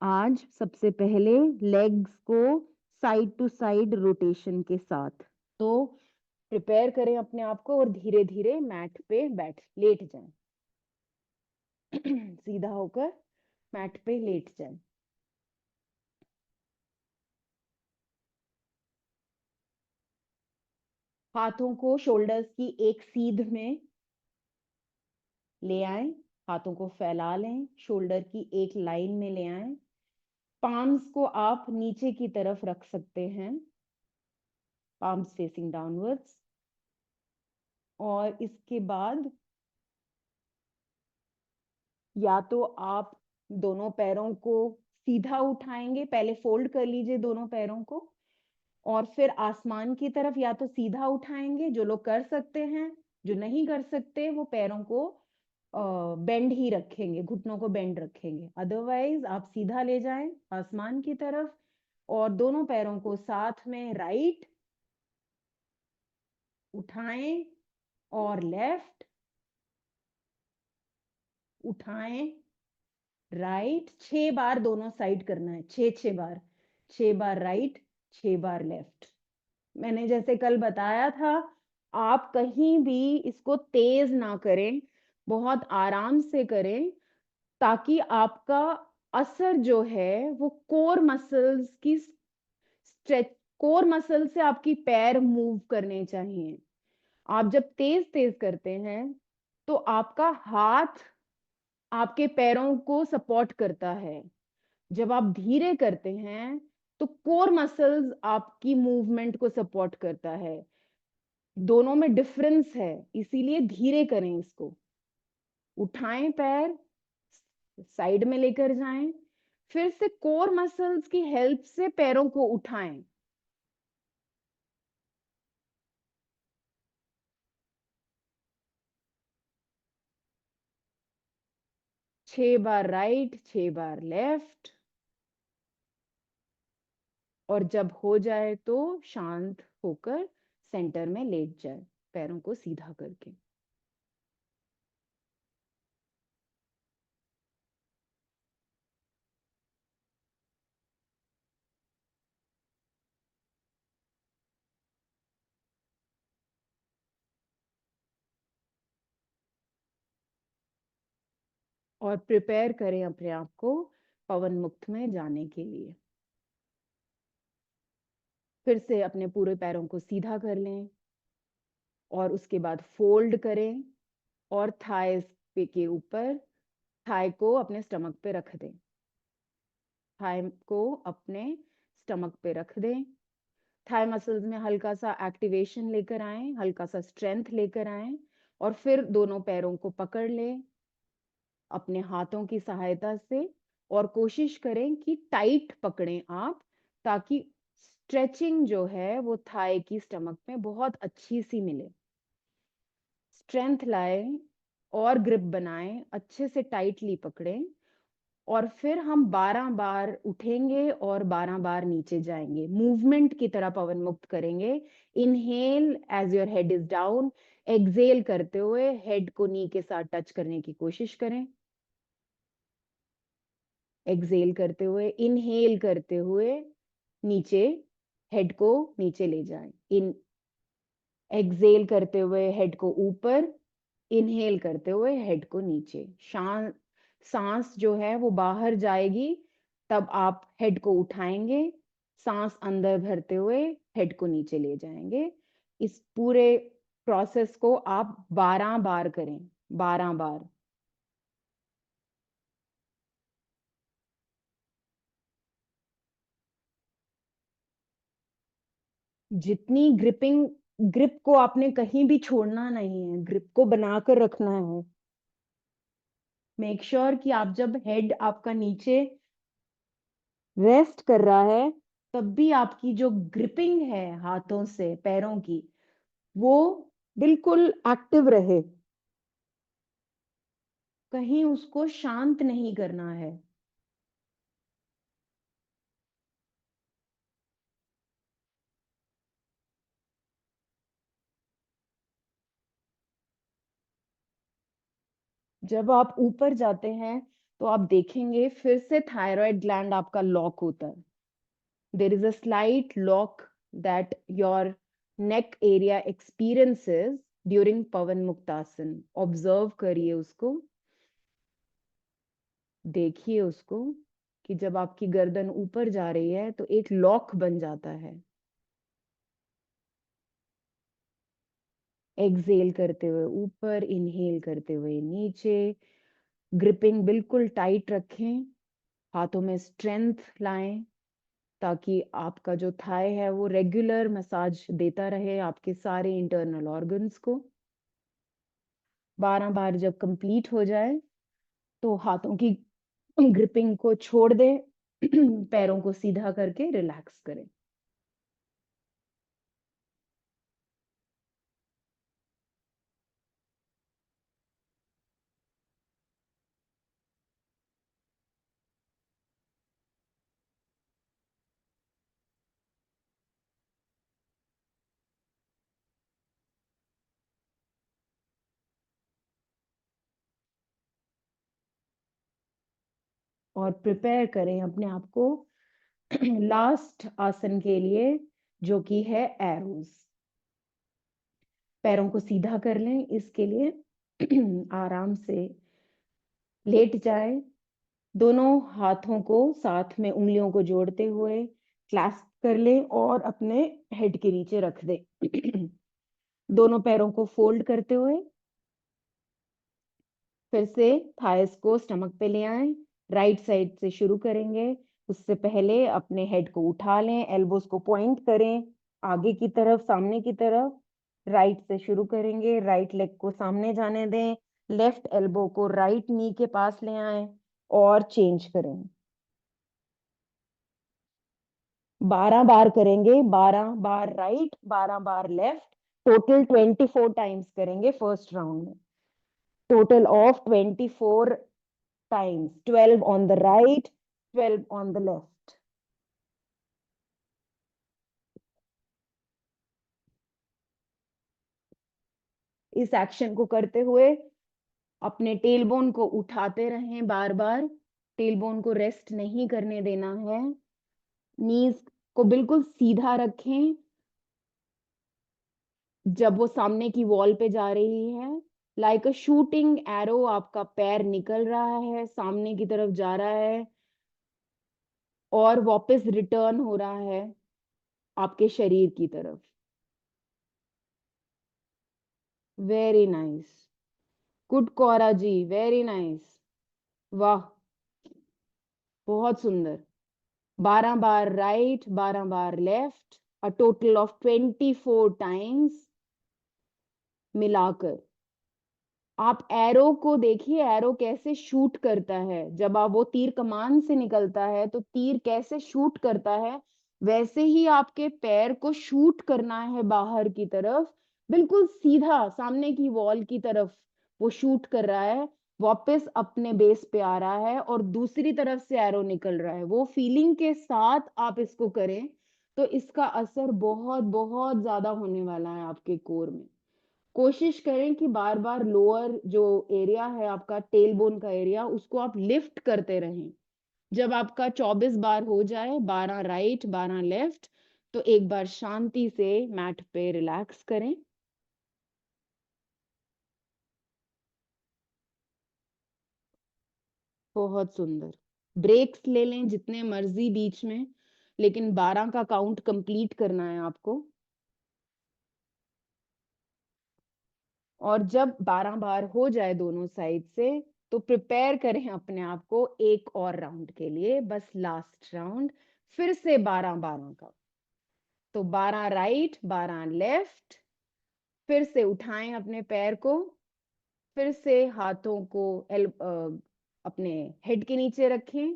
A: आज सबसे पहले लेग्स को साइड टू साइड रोटेशन के साथ। तो प्रिपेयर करें अपने आप को और धीरे धीरे मैट पे लेट जाएं। सीधा होकर मैट पे लेट जाएं। हाथों को शोल्डर्स की एक सीध में ले आएं, हाथों को फैला लें, शोल्डर की एक लाइन में ले आएं। पाम्स को आप नीचे की तरफ रख सकते हैं। Arms facing downwards. और इसके बाद या तो आप दोनों पैरों को सीधा उठाएंगे, पहले फोल्ड कर लीजिए दोनों पैरों को, और फिर आसमान की तरफ या तो सीधा उठाएंगे, जो लोग कर सकते हैं। जो नहीं कर सकते वो पैरों को बेंड ही रखेंगे, घुटनों को बेंड रखेंगे। अदरवाइज आप सीधा ले जाएं आसमान की तरफ, और दोनों पैरों को साथ में राइट उठाएं और लेफ्ट उठाएं, राइट। 6 बार दोनों साइड करना है, 6 बार, 6 बार राइट, 6 बार लेफ्ट। मैंने जैसे कल बताया था, आप कहीं भी इसको तेज ना करें, बहुत आराम से करें, ताकि आपका असर जो है वो कोर मसल्स की स्ट्रेच, कोर मसल से आपकी पैर मूव करने चाहिए। आप जब तेज तेज करते हैं तो आपका हाथ आपके पैरों को सपोर्ट करता है। जब आप धीरे करते हैं तो कोर मसल्स आपकी मूवमेंट को सपोर्ट करता है। दोनों में डिफरेंस है, इसीलिए धीरे करें इसको। उठाएं पैर, साइड में लेकर जाएं, फिर से कोर मसल्स की हेल्प से पैरों को उठाएं। 6 बार राइट, 6 बार लेफ्ट। और जब हो जाए तो शांत होकर सेंटर में लेट जाए, पैरों को सीधा करके। और प्रिपेयर करें अपने आप को पवन मुक्त में जाने के लिए। फिर से अपने पूरे पैरों को सीधा कर लें, और उसके बाद फोल्ड करें, और थाई के ऊपर थाई को अपने स्टमक पे रख दें। थाई को अपने स्टमक पे रख दें। थाई मसल्स में हल्का सा एक्टिवेशन लेकर आए, हल्का सा स्ट्रेंथ लेकर आए, और फिर दोनों पैरों को पकड़ लें अपने हाथों की सहायता से, और कोशिश करें कि टाइट पकड़ें आप, ताकि स्ट्रेचिंग जो है वो थाई की स्टमक में बहुत अच्छी सी मिले। स्ट्रेंथ लाएं और ग्रिप बनाएं, अच्छे से टाइटली पकड़ें, और फिर हम 12 बार उठेंगे और 12 बार नीचे जाएंगे, मूवमेंट की तरह पवन मुक्त करेंगे। Inhale as your head is down, exhale करते हुए हेड को नी के साथ टच करने की कोशिश करें। एक्सेल करते हुए, इनहेल करते हुए नीचे, हेड को नीचे ले जाएं। इन एक्सेल करते हुए हेड को ऊपर, इनहेल करते हुए हेड को नीचे। सांस जो है वो बाहर जाएगी, तब आप हेड को उठाएंगे, सांस अंदर भरते हुए हेड को नीचे ले जाएंगे। इस पूरे प्रोसेस को आप 12 बार करें, 12 बार। जितनी ग्रिप को आपने कहीं भी छोड़ना नहीं है, ग्रिप को बनाकर रखना है। मेक श्योर कि आप जब हेड आपका नीचे रेस्ट कर रहा है, तब भी आपकी जो ग्रिपिंग है हाथों से पैरों की, वो बिल्कुल एक्टिव रहे। कहीं उसको शांत नहीं करना है। जब आप ऊपर जाते हैं तो आप देखेंगे फिर से थायराइड ग्लैंड आपका लॉक होता है। There is a slight lock that your neck area experiences during Pawan muktasana. Observe करिए उसको, देखिए उसको, कि जब आपकी गर्दन ऊपर जा रही है तो एक लॉक बन जाता है। एक्सेल करते हुए ऊपर, इनहेल करते हुए नीचे। ग्रिपिंग बिल्कुल टाइट रखें, हाथों में स्ट्रेंथ लाएं, ताकि आपका जो थाई है वो रेगुलर मसाज देता रहे आपके सारे इंटरनल ऑर्गन्स को। 12 बार जब कंप्लीट हो जाए तो हाथों की ग्रिपिंग को छोड़ दें, पैरों को सीधा करके रिलैक्स करें। और प्रिपेयर करें अपने आप को लास्ट आसन के लिए, जो कि है एरोज। पैरों को सीधा कर लें, इसके लिए आराम से लेट जाए, दोनों हाथों को साथ में उंगलियों को जोड़ते हुए क्लैस्प कर लें और अपने हेड के नीचे रख दें। दोनों पैरों को फोल्ड करते हुए फिर से थाइस को स्टमक पे ले आए। राइट साइड से शुरू करेंगे। उससे पहले अपने हेड को उठा लें, एल्बोस को पॉइंट करें आगे की तरफ, सामने की तरफ। राइट से शुरू करेंगे, राइट लेग को सामने जाने दें, लेफ्ट एल्बो को राइट नी के पास ले आए और चेंज करें। 12 बार करेंगे, 12 बार राइट, 12 बार लेफ्ट। टोटल 24 टाइम्स करेंगे फर्स्ट राउंड में। Total of 24 times, 12 on the right, 12 on the left. इस एक्शन को करते हुए अपने टेलबोन को उठाते रहें बार बार। टेलबोन को रेस्ट नहीं करने देना है। नीज को बिल्कुल सीधा रखें। जब वो सामने की वॉल पे जा रही है, लाइक अ शूटिंग एरो आपका पैर निकल रहा है, सामने की तरफ जा रहा है और वापस रिटर्न हो रहा है आपके शरीर की तरफ। Very nice, good Kaura ji, very nice. वाह, बहुत सुंदर। 12 बार राइट, 12 बार left, a total of 24 times मिलाकर। आप एरो को देखिए, एरो कैसे शूट करता है। जब आप वो तीर कमान से निकलता है तो तीर कैसे शूट करता है, वैसे ही आपके पैर को शूट करना है बाहर की तरफ, बिल्कुल सीधा सामने की वॉल की तरफ। वो शूट कर रहा है, वापस अपने बेस पे आ रहा है और दूसरी तरफ से एरो निकल रहा है। वो फीलिंग के साथ आप इसको करें तो इसका असर बहुत बहुत ज्यादा होने वाला है आपके कोर में। कोशिश करें कि बार बार लोअर जो एरिया है आपका, टेल बोन का एरिया, उसको आप लिफ्ट करते रहें। जब आपका 24 बार हो जाए, 12 राइट 12 लेफ्ट, तो एक बार शांति से मैट पे रिलैक्स करें। बहुत सुंदर। ब्रेक्स ले लें जितने मर्जी बीच में, लेकिन 12 का काउंट कंप्लीट करना है आपको। और जब 12 बार हो जाए दोनों साइड से, तो प्रिपेयर करें अपने आप को एक और राउंड के लिए, बस लास्ट राउंड। फिर से 12 12 का। तो 12 राइट 12 लेफ्ट। फिर से उठाएं अपने पैर को, फिर से हाथों को अपने हेड के नीचे रखें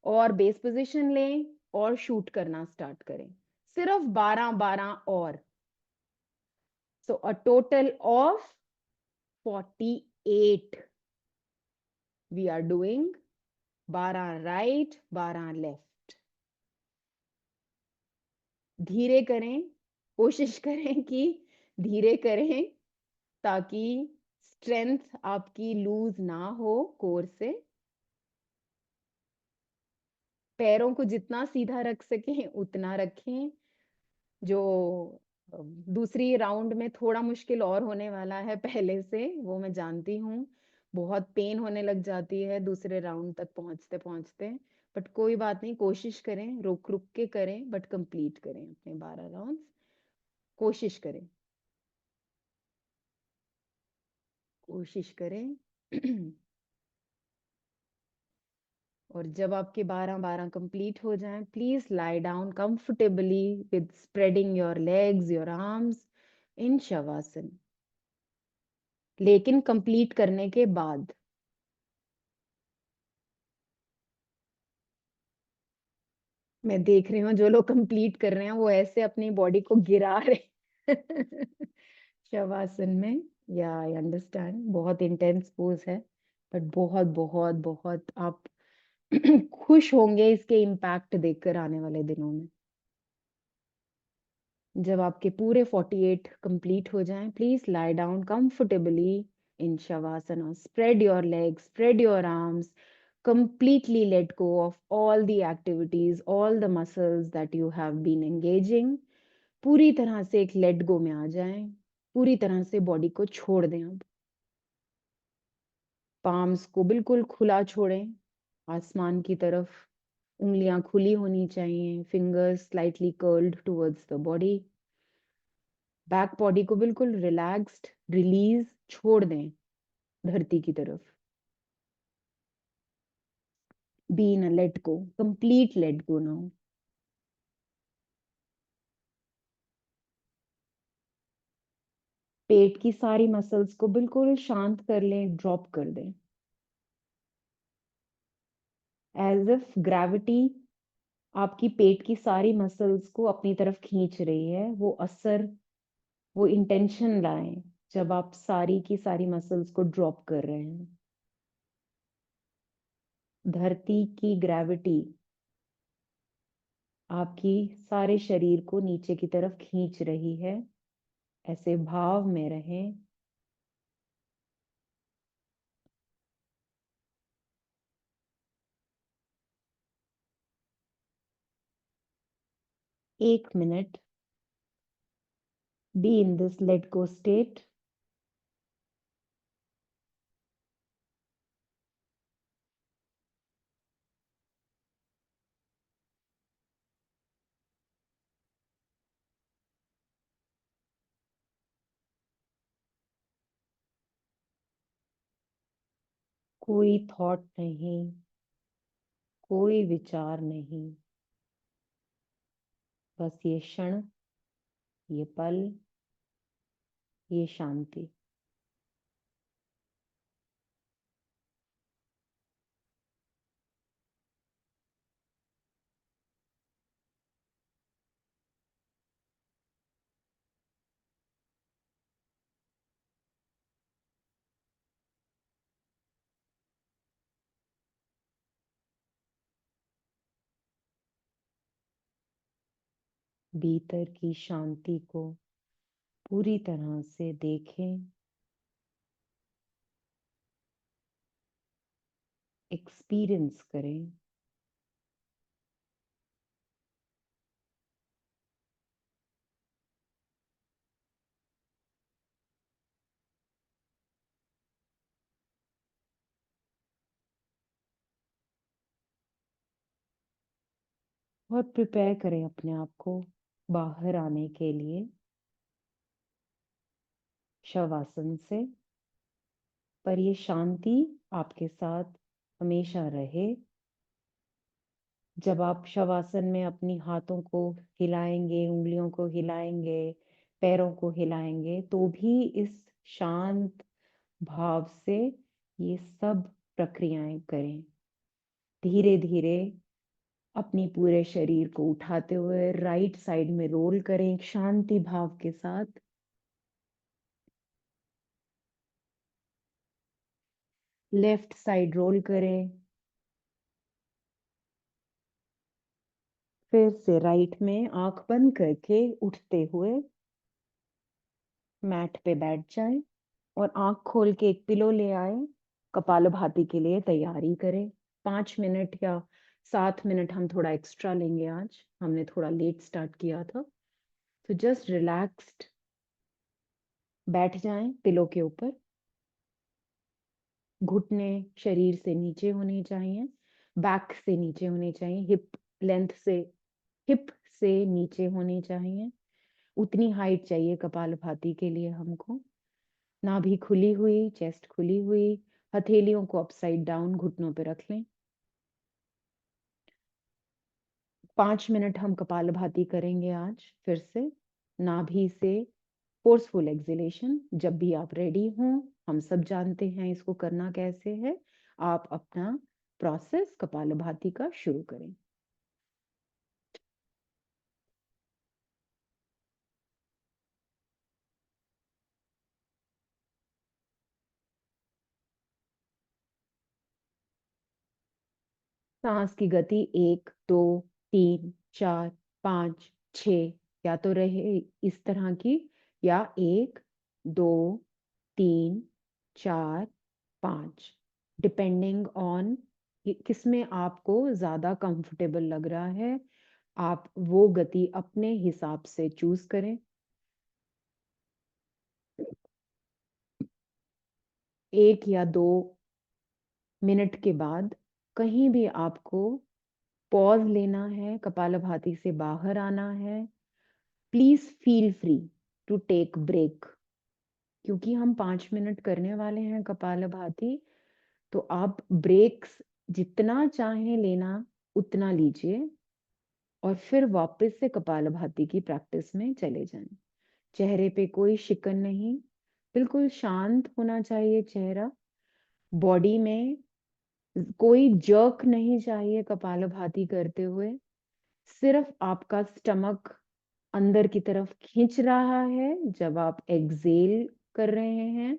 A: और बेस पोजीशन लें और शूट करना स्टार्ट करें। सिर्फ 12 12 और। So a total of 48 we are doing. 12 right 12 left. धीरे करें, कोशिश करें कि धीरे करें ताकि स्ट्रेंथ आपकी लूज ना हो कोर से। पैरों को जितना सीधा रख सकें उतना रखें। जो दूसरी राउंड में थोड़ा मुश्किल और होने वाला है पहले से, वो मैं जानती हूँ। बहुत पेन होने लग जाती है दूसरे राउंड तक पहुंचते पहुंचते। बट कोई बात नहीं, कोशिश करें, रुक रुक के करें, बट कंप्लीट करें अपने 12 राउंड। कोशिश करें, कोशिश करें। और जब आपके 12 कंप्लीट हो जाएं, please lie down comfortably with spreading your legs, your arms इन शवासन। लेकिन कंप्लीट करने के बाद मैं देख रही हूँ जो लोग कंप्लीट कर रहे हैं वो ऐसे अपनी बॉडी को गिरा रहे शवासन में। या आई अंडरस्टैंड, बहुत इंटेंस पोज है, बट बहुत बहुत बहुत आप खुश होंगे इसके इम्पैक्ट देखकर आने वाले दिनों में। जब आपके पूरे 48 कंप्लीट हो जाएं, please lie down comfortably in शवासना, spread your legs, spread your arms, completely let go of all the activities, all the muscles that you have been engaging। पूरी तरह से एक लेट गो में आ जाएं, पूरी तरह से बॉडी को छोड़ दें। अब पाम्स को बिल्कुल खुला छोड़ें आसमान की तरफ, उंगलियां खुली होनी चाहिए, fingers slightly curled towards the body. Back body को बिल्कुल रिलैक्स्ड, रिलीज, छोड़ दें धरती की तरफ। Be in a let go, complete let go now. पेट की सारी मसल्स को बिल्कुल शांत कर लें, ड्रॉप कर दें। एज इफ ग्रेविटी आपकी पेट की सारी मसल्स को अपनी तरफ खींच रही है, वो असर, वो इंटेंशन लाएं जब आप सारी की सारी मसल्स को ड्रॉप कर रहे हैं। धरती की ग्रेविटी आपकी सारे शरीर को नीचे की तरफ खींच रही है, ऐसे भाव में रहें। एक minute be in this let go state. कोई थॉट नहीं, कोई विचार नहीं, बस ये क्षण, ये पल, ये शांति। भीतर की शांति को पूरी तरह से देखें, एक्सपीरियंस करें। और प्रिपेयर करें अपने आप को बाहर आने के लिए शवासन से। पर ये शांति आपके साथ हमेशा रहे। जब आप शवासन में अपनी हाथों को हिलाएंगे, उंगलियों को हिलाएंगे, पैरों को हिलाएंगे, तो भी इस शांत भाव से ये सब प्रक्रियाएं करें। धीरे धीरे अपनी पूरे शरीर को उठाते हुए राइट साइड में रोल करें एक शांति भाव के साथ। लेफ्ट साइड रोल करें, फिर से राइट में आंख बंद करके उठते हुए मैट पे बैठ जाए और आंख खोल के एक पिलो ले आए। कपालभाति के लिए तैयारी करें। 5 मिनट या 7 मिनट हम थोड़ा एक्स्ट्रा लेंगे, आज हमने थोड़ा लेट स्टार्ट किया था। तो जस्ट रिलैक्स्ड बैठ जाएं पिलो के ऊपर। घुटने शरीर से नीचे होने चाहिए, बैक से नीचे होने चाहिए, हिप लेंथ से, हिप से नीचे होने चाहिए। उतनी हाइट चाहिए कपालभाति के लिए हमको। नाभि खुली हुई, चेस्ट खुली हुई, हथेलियों को अपसाइड डाउन घुटनों पे रख लें। 5 मिनट हम कपालभाति करेंगे आज फिर से। नाभि से फोर्सफुल एक्सहेलेशन। जब भी आप रेडी हों, हम सब जानते हैं इसको करना कैसे है। आप अपना प्रोसेस कपालभाति का शुरू करें। सांस की गति 1 2 3 4 5 6 या तो रहे इस तरह की, या 1 2 3 4 5, डिपेंडिंग ऑन किसमें आपको ज्यादा कंफर्टेबल लग रहा है। आप वो गति अपने हिसाब से चूज करें। 1 या 2 मिनट के बाद कहीं भी आपको पॉज लेना है, कपालभाति से बाहर आना है, please feel free to take break. क्योंकि हम 5 मिनट करने वाले हैं कपालभाति, तो आप ब्रेक्स जितना चाहें लेना उतना लीजिए और फिर वापस से कपालभाति की प्रैक्टिस में चले जाएं। चेहरे पे कोई शिकन नहीं, बिल्कुल शांत होना चाहिए चेहरा। बॉडी में कोई जर्क नहीं चाहिए कपालभाति करते हुए। सिर्फ आपका स्टमक अंदर की तरफ खींच रहा है जब आप एक्सेल कर रहे हैं।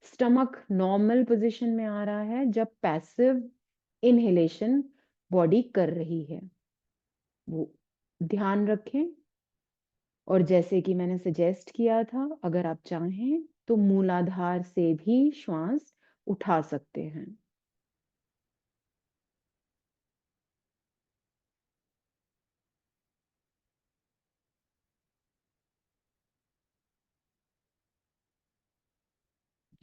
A: स्टमक नॉर्मल पोजीशन में आ रहा है जब पैसिव इनहेलेशन बॉडी कर रही है। वो ध्यान रखें। और जैसे कि मैंने सजेस्ट किया था, अगर आप चाहें तो मूलाधार से भी श्वास उठा सकते हैं।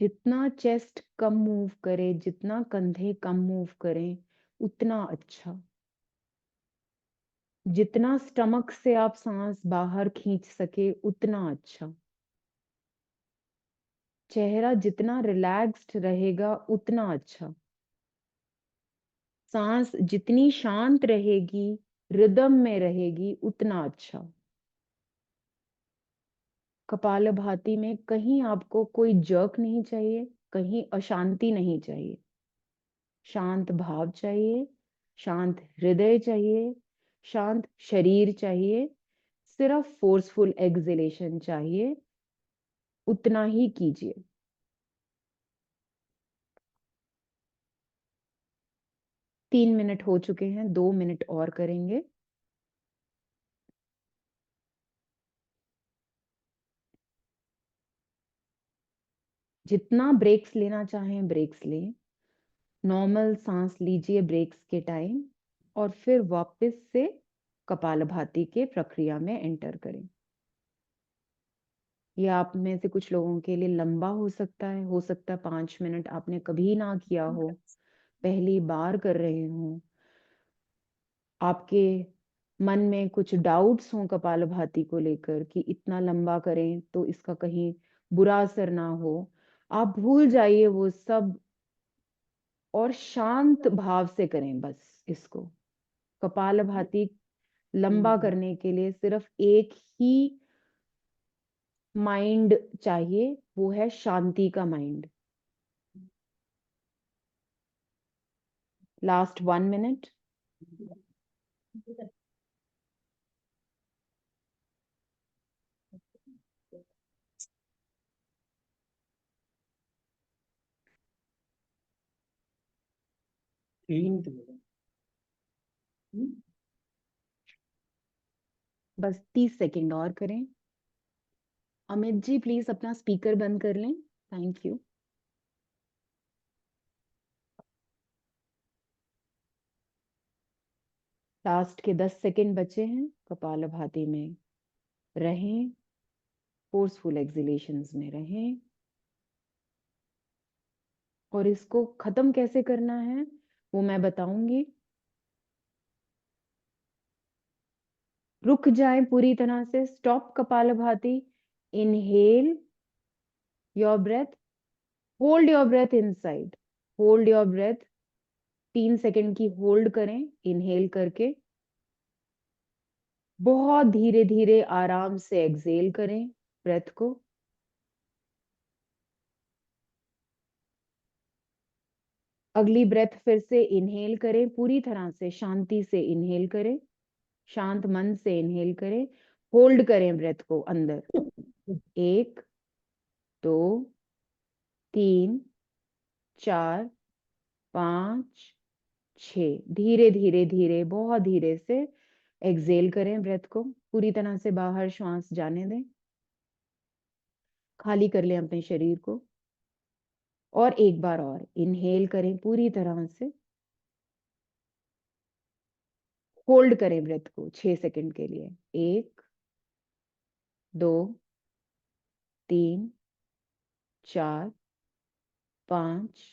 A: जितना चेस्ट कम मूव करे, जितना कंधे कम मूव करें, उतना अच्छा। जितना स्टमक से आप सांस बाहर खींच सके उतना अच्छा। चेहरा जितना रिलैक्स्ड रहेगा उतना अच्छा। सांस जितनी शांत रहेगी, रिदम में रहेगी, उतना अच्छा। कपालभाति में कहीं आपको कोई जर्क नहीं चाहिए, कहीं अशांति नहीं चाहिए। शांत भाव चाहिए, शांत हृदय चाहिए, शांत शरीर चाहिए। सिर्फ फोर्सफुल एक्सहेलेशन चाहिए, उतना ही कीजिए। 3 मिनट हो चुके हैं, 2 मिनट और करेंगे। जितना ब्रेक्स लेना चाहें ब्रेक्स लें। नॉर्मल सांस लीजिए ब्रेक्स के टाइम, और फिर वापस से कपालभाति के प्रक्रिया में एंटर करें। ये आप में से कुछ लोगों के लिए लंबा हो सकता है 5 मिनट आपने कभी ना किया हो, पहली बार कर रहे हो। आपके मन में कुछ डाउट्स हों कपालभाति को लेकर कि इतना लंबा करें तो इसका कहीं बुरा असर ना हो, आप भूल जाइए वो सब और शांत भाव से करें बस इसको। कपालभाति लंबा करने के लिए सिर्फ एक ही माइंड चाहिए, वो है शांति का माइंड। Last 1 minute. बस 30 सेकंड और करें। अमित जी प्लीज अपना स्पीकर बंद कर लें, थैंक यू। लास्ट के 10 सेकंड बचे हैं। कपालभाति में रहें, फोर्सफुल एक्सहेलेशंस में रहें। और इसको खत्म कैसे करना है वो मैं बताऊंगी। रुक जाए पूरी तरह से, stop kapalbhati. Inhale your breath, hold your breath inside, hold your breath. 3 second की होल्ड करें इनहेल करके, बहुत धीरे धीरे आराम से एक्सेल करें ब्रेथ को। अगली ब्रेथ फिर से इनहेल करें, पूरी तरह से शांति से इनहेल करें, शांत मन से इनहेल करें। होल्ड करें ब्रेथ को अंदर। 1, 2, 3, 4, 5, 6। धीरे धीरे धीरे बहुत धीरे से एक्सेल करें ब्रेथ को, पूरी तरह से बाहर श्वास जाने दें। खाली कर लें अपने शरीर को। और एक बार और इनहेल करें पूरी तरह से। होल्ड करें ब्रेथ को 6 सेकंड के लिए। 1, 2, 3, 4, 5,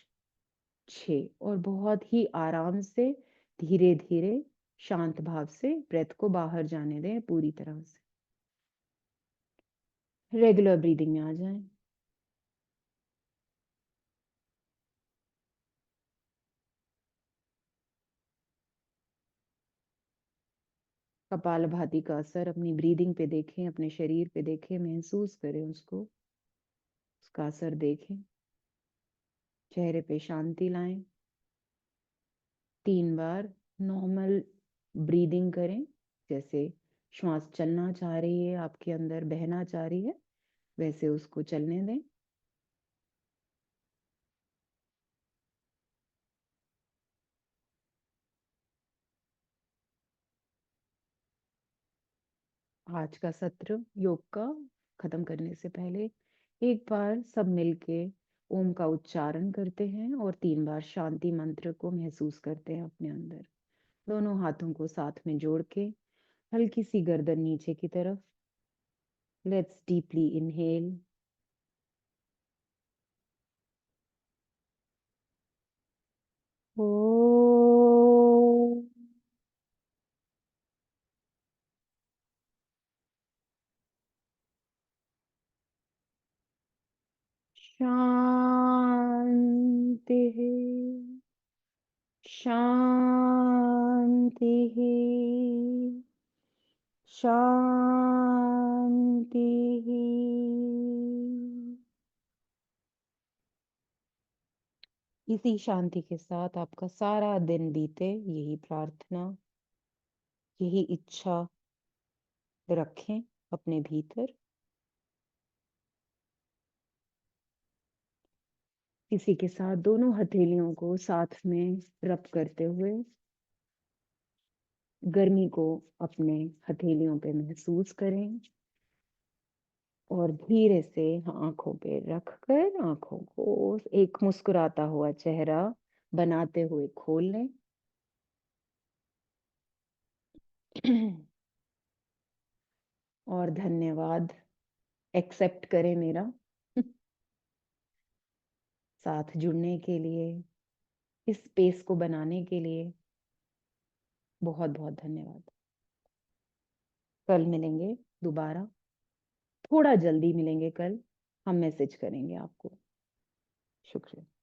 A: 6। और बहुत ही आराम से धीरे धीरे शांत भाव से ब्रेथ को बाहर जाने दें पूरी तरह से। रेगुलर ब्रीदिंग में आ जाएं। कपालभाति का असर अपनी ब्रीदिंग पे देखें, अपने शरीर पे देखें, महसूस करें उसको, उसका असर देखें। चेहरे पे शांति लाएं। 3 बार नॉर्मल ब्रीदिंग करें, जैसे श्वास चलना चाह रही है, आपके अंदर बहना चाह रही है, वैसे उसको चलने दें। आज का सत्र योग का खत्म करने से पहले एक बार सब मिलके ओम का उच्चारण करते हैं और 3 बार शांति मंत्र को महसूस करते हैं अपने अंदर। दोनों हाथों को साथ में जोड़ के हल्की सी गर्दन नीचे की तरफ। Let's deeply inhale. ओ, शांति, शांति, शांति। इसी शांति के साथ आपका सारा दिन बीते, यही प्रार्थना, यही इच्छा रखें अपने भीतर। इसी के साथ दोनों हथेलियों को साथ में रब करते हुए गर्मी को अपने हथेलियों पे महसूस करें और धीरे से आंखों पे रखकर आंखों को एक मुस्कुराता हुआ चेहरा बनाते हुए खोल लें। और धन्यवाद एक्सेप्ट करें मेरा साथ जुड़ने के लिए, इस स्पेस को बनाने के लिए बहुत बहुत धन्यवाद। कल मिलेंगे दोबारा, थोड़ा जल्दी मिलेंगे कल, हम मैसेज करेंगे आपको। शुक्रिया।